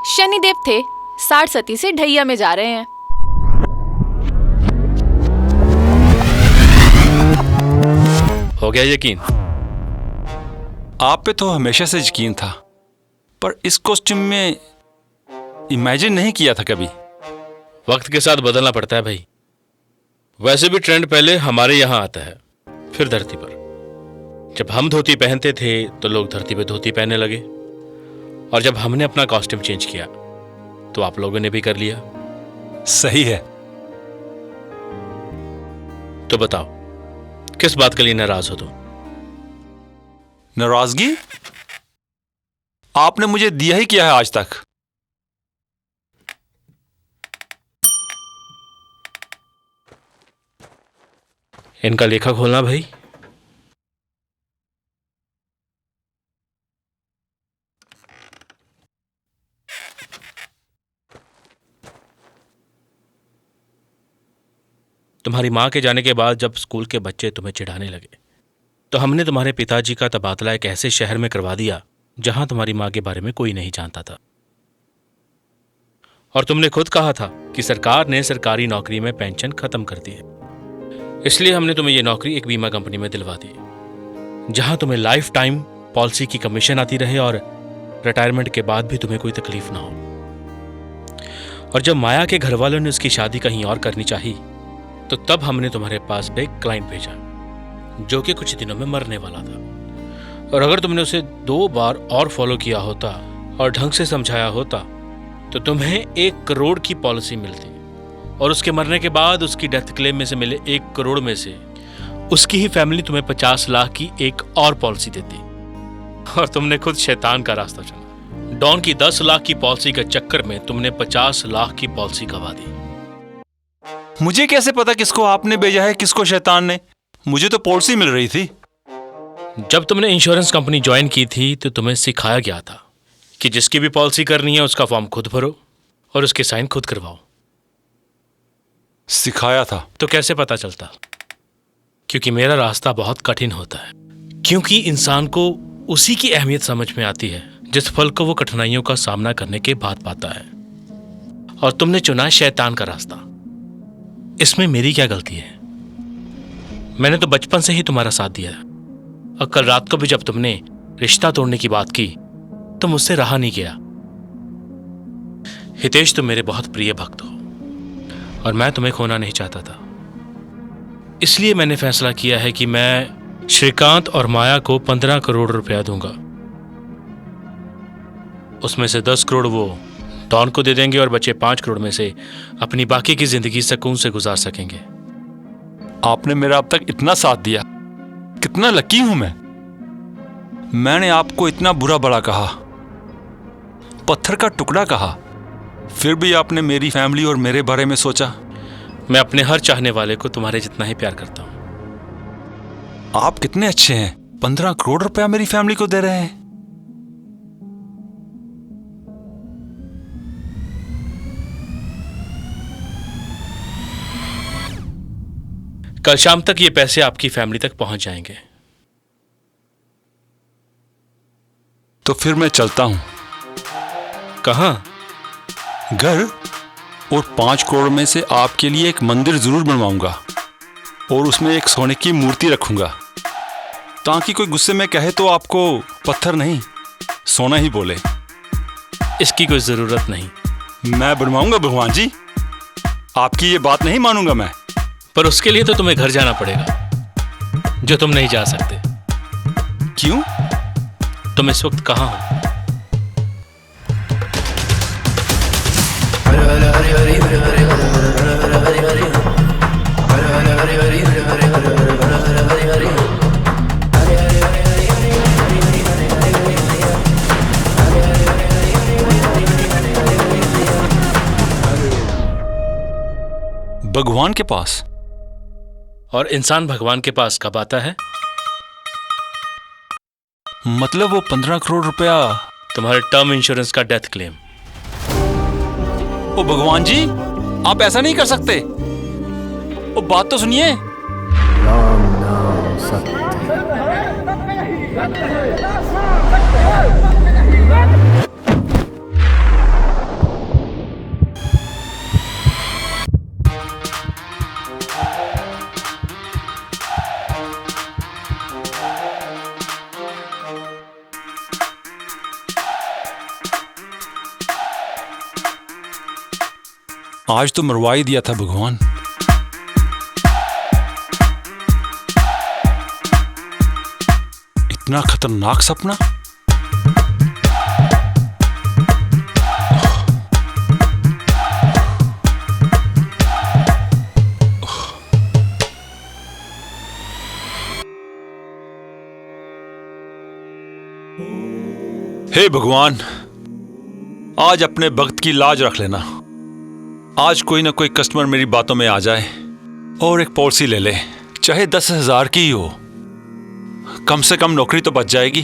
F: शनिदेव थे, 60 सती से ढैया में जा रहे हैं।
T: हो गया यकीन?
C: आप पे तो हमेशा से यकीन था, पर इस कॉस्ट्यूम में इमेजिन नहीं किया था कभी।
T: वक्त के साथ बदलना पड़ता है भाई। वैसे भी ट्रेंड पहले हमारे यहां आता है, फिर धरती पर। जब हम धोती पहनते थे तो लोग धरती पे धोती पहनने लगे, और जब हमने अपना कॉस्ट्यूम चेंज किया तो आप लोगों ने भी कर लिया।
C: सही है।
T: तो बताओ, किस बात के लिए नाराज हो तुम?
C: नाराजगी? आपने मुझे दिया ही क्या है आज तक?
T: इनका लेखा खोलना भाई। तुम्हारी माँ के जाने के बाद जब स्कूल के बच्चे तुम्हें चिढ़ाने लगे तो हमने तुम्हारे पिताजी का तबादला एक ऐसे शहर में करवा दिया जहां तुम्हारी माँ के बारे में कोई नहीं जानता था। और तुमने खुद कहा था कि सरकार ने सरकारी नौकरी में पेंशन खत्म कर दी है, इसलिए हमने तुम्हें यह नौकरी एक बीमा कंपनी में दिलवा दी जहां तुम्हें लाइफ टाइम पॉलिसी की कमीशन आती रहे और रिटायरमेंट के बाद भी तुम्हें कोई तकलीफ ना हो। और जब माया के घर वालों ने उसकी शादी कहीं और करनी चाही तो तब हमने तुम्हारे पास एक क्लाइंट भेजा जो कि कुछ दिनों में मरने वाला था। और अगर तुमने उसे 2 बार और फॉलो किया होता और ढंग से समझाया होता तो तुम्हें 1 करोड़ की पॉलिसी मिलती और उसके मरने के बाद उसकी डेथ क्लेम में से मिले 1 करोड़ में से उसकी ही फैमिली तुम्हें 50 लाख की एक और पॉलिसी देती। और तुमने खुद शैतान का रास्ता चुना। डॉन की 10 लाख की पॉलिसी के चक्कर में तुमने 50 लाख की पॉलिसी गंवा दी।
C: मुझे कैसे पता किसको आपने भेजा है किसको शैतान ने? मुझे तो पॉलिसी मिल रही थी।
T: जब तुमने इंश्योरेंस कंपनी ज्वाइन की थी तो तुम्हें सिखाया गया था कि जिसकी भी पॉलिसी करनी है उसका फॉर्म खुद भरो और उसके साइन खुद करवाओ।
C: सिखाया था
T: तो कैसे पता चलता? क्योंकि मेरा रास्ता बहुत कठिन होता है, क्योंकि इंसान को उसी की अहमियत समझ में आती है जिस फल को वो कठिनाइयों का सामना करने के बाद पाता है। और तुमने चुना शैतान का रास्ता। इसमें मेरी क्या गलती है? मैंने तो बचपन से ही तुम्हारा साथ दिया है और कल रात को भी जब तुमने रिश्ता तोड़ने की बात की तो मुझसे रहा नहीं गया। हितेश, तुम मेरे बहुत प्रिय भक्त हो और मैं तुम्हें खोना नहीं चाहता था। इसलिए मैंने फैसला किया है कि मैं श्रीकांत और माया को 15 करोड़ रुपया दूंगा। उसमें से 10 करोड़ वो डॉन को दे देंगे और बचे 5 करोड़ में से अपनी बाकी की जिंदगी सुकून से गुजार सकेंगे।
C: आपने मेरा अब तक इतना साथ दिया, कितना लकी हूं मैं। मैंने आपको इतना बुरा भला कहा, पत्थर का टुकड़ा कहा, फिर भी आपने मेरी फैमिली और मेरे बारे में सोचा।
T: मैं अपने हर चाहने वाले को तुम्हारे जितना ही प्यार करता हूं।
C: आप कितने अच्छे हैं, 15 करोड़ रुपया मेरी फैमिली को दे रहे हैं।
T: कल शाम तक ये पैसे आपकी फैमिली तक पहुंच जाएंगे।
C: तो फिर मैं चलता हूं।
T: कहां?
C: घर। और 5 करोड़ में से आपके लिए एक मंदिर जरूर बनवाऊंगा और उसमें एक सोने की मूर्ति रखूंगा ताकि कोई गुस्से में कहे तो आपको पत्थर नहीं सोना ही बोले।
T: इसकी कोई जरूरत नहीं।
C: मैं बनवाऊंगा भगवान जी, आपकी ये बात नहीं मानूंगा मैं।
T: पर उसके लिए तो तुम्हें घर जाना पड़ेगा जो तुम नहीं जा सकते।
C: क्यों?
T: तुम इस वक्त कहां हो?
C: भगवान के पास।
T: और इंसान भगवान के पास कब आता है?
C: मतलब वो 15 करोड़ रुपया
T: तुम्हारे टर्म इंश्योरेंस का डेथ क्लेम।
C: ओ भगवान जी, आप ऐसा नहीं कर सकते। ओ बात तो सुनिए।
I: राम नाम सत्य।
C: आज तो मरवा ही दिया था भगवान। इतना खतरनाक सपना। हे भगवान, आज अपने भक्त की लाज रख लेना। आज कोई ना कोई कस्टमर मेरी बातों में आ जाए और एक पॉलिसी ले ले, चाहे 10,000 की ही हो। कम से कम नौकरी तो बच जाएगी।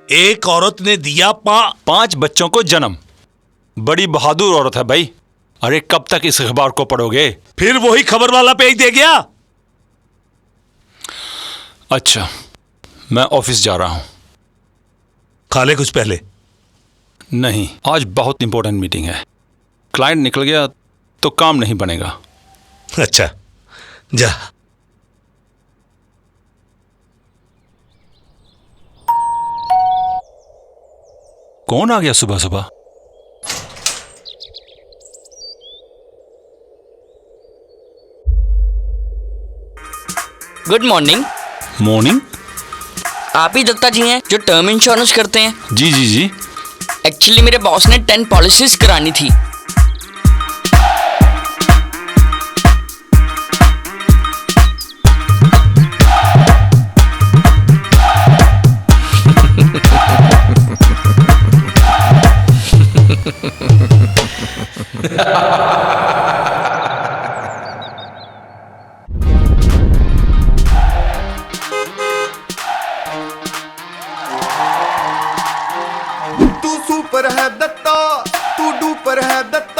E: एक औरत ने दिया
C: 5 बच्चों को जन्म। बड़ी बहादुर औरत है भाई। अरे कब तक इस अखबार को पढ़ोगे?
E: फिर वही खबर वाला पेज दे गया।
C: अच्छा, मैं ऑफिस जा रहा हूं।
E: खा ले कुछ पहले।
C: नहीं, आज बहुत इंपॉर्टेंट मीटिंग है। क्लाइंट निकल गया तो काम नहीं बनेगा।
E: अच्छा, जा।
C: कौन आ गया सुबह सुबह?
N: Good morning.
C: मॉर्निंग।
N: आप ही दत्ता जी हैं जो टर्म इंश्योरेंस करते हैं?
C: जी जी जी।
N: एक्चुअली मेरे बॉस ने 10 पॉलिसीज करानी थी।
B: तू सुपर है दत्ता, तू डुपर है दत्ता।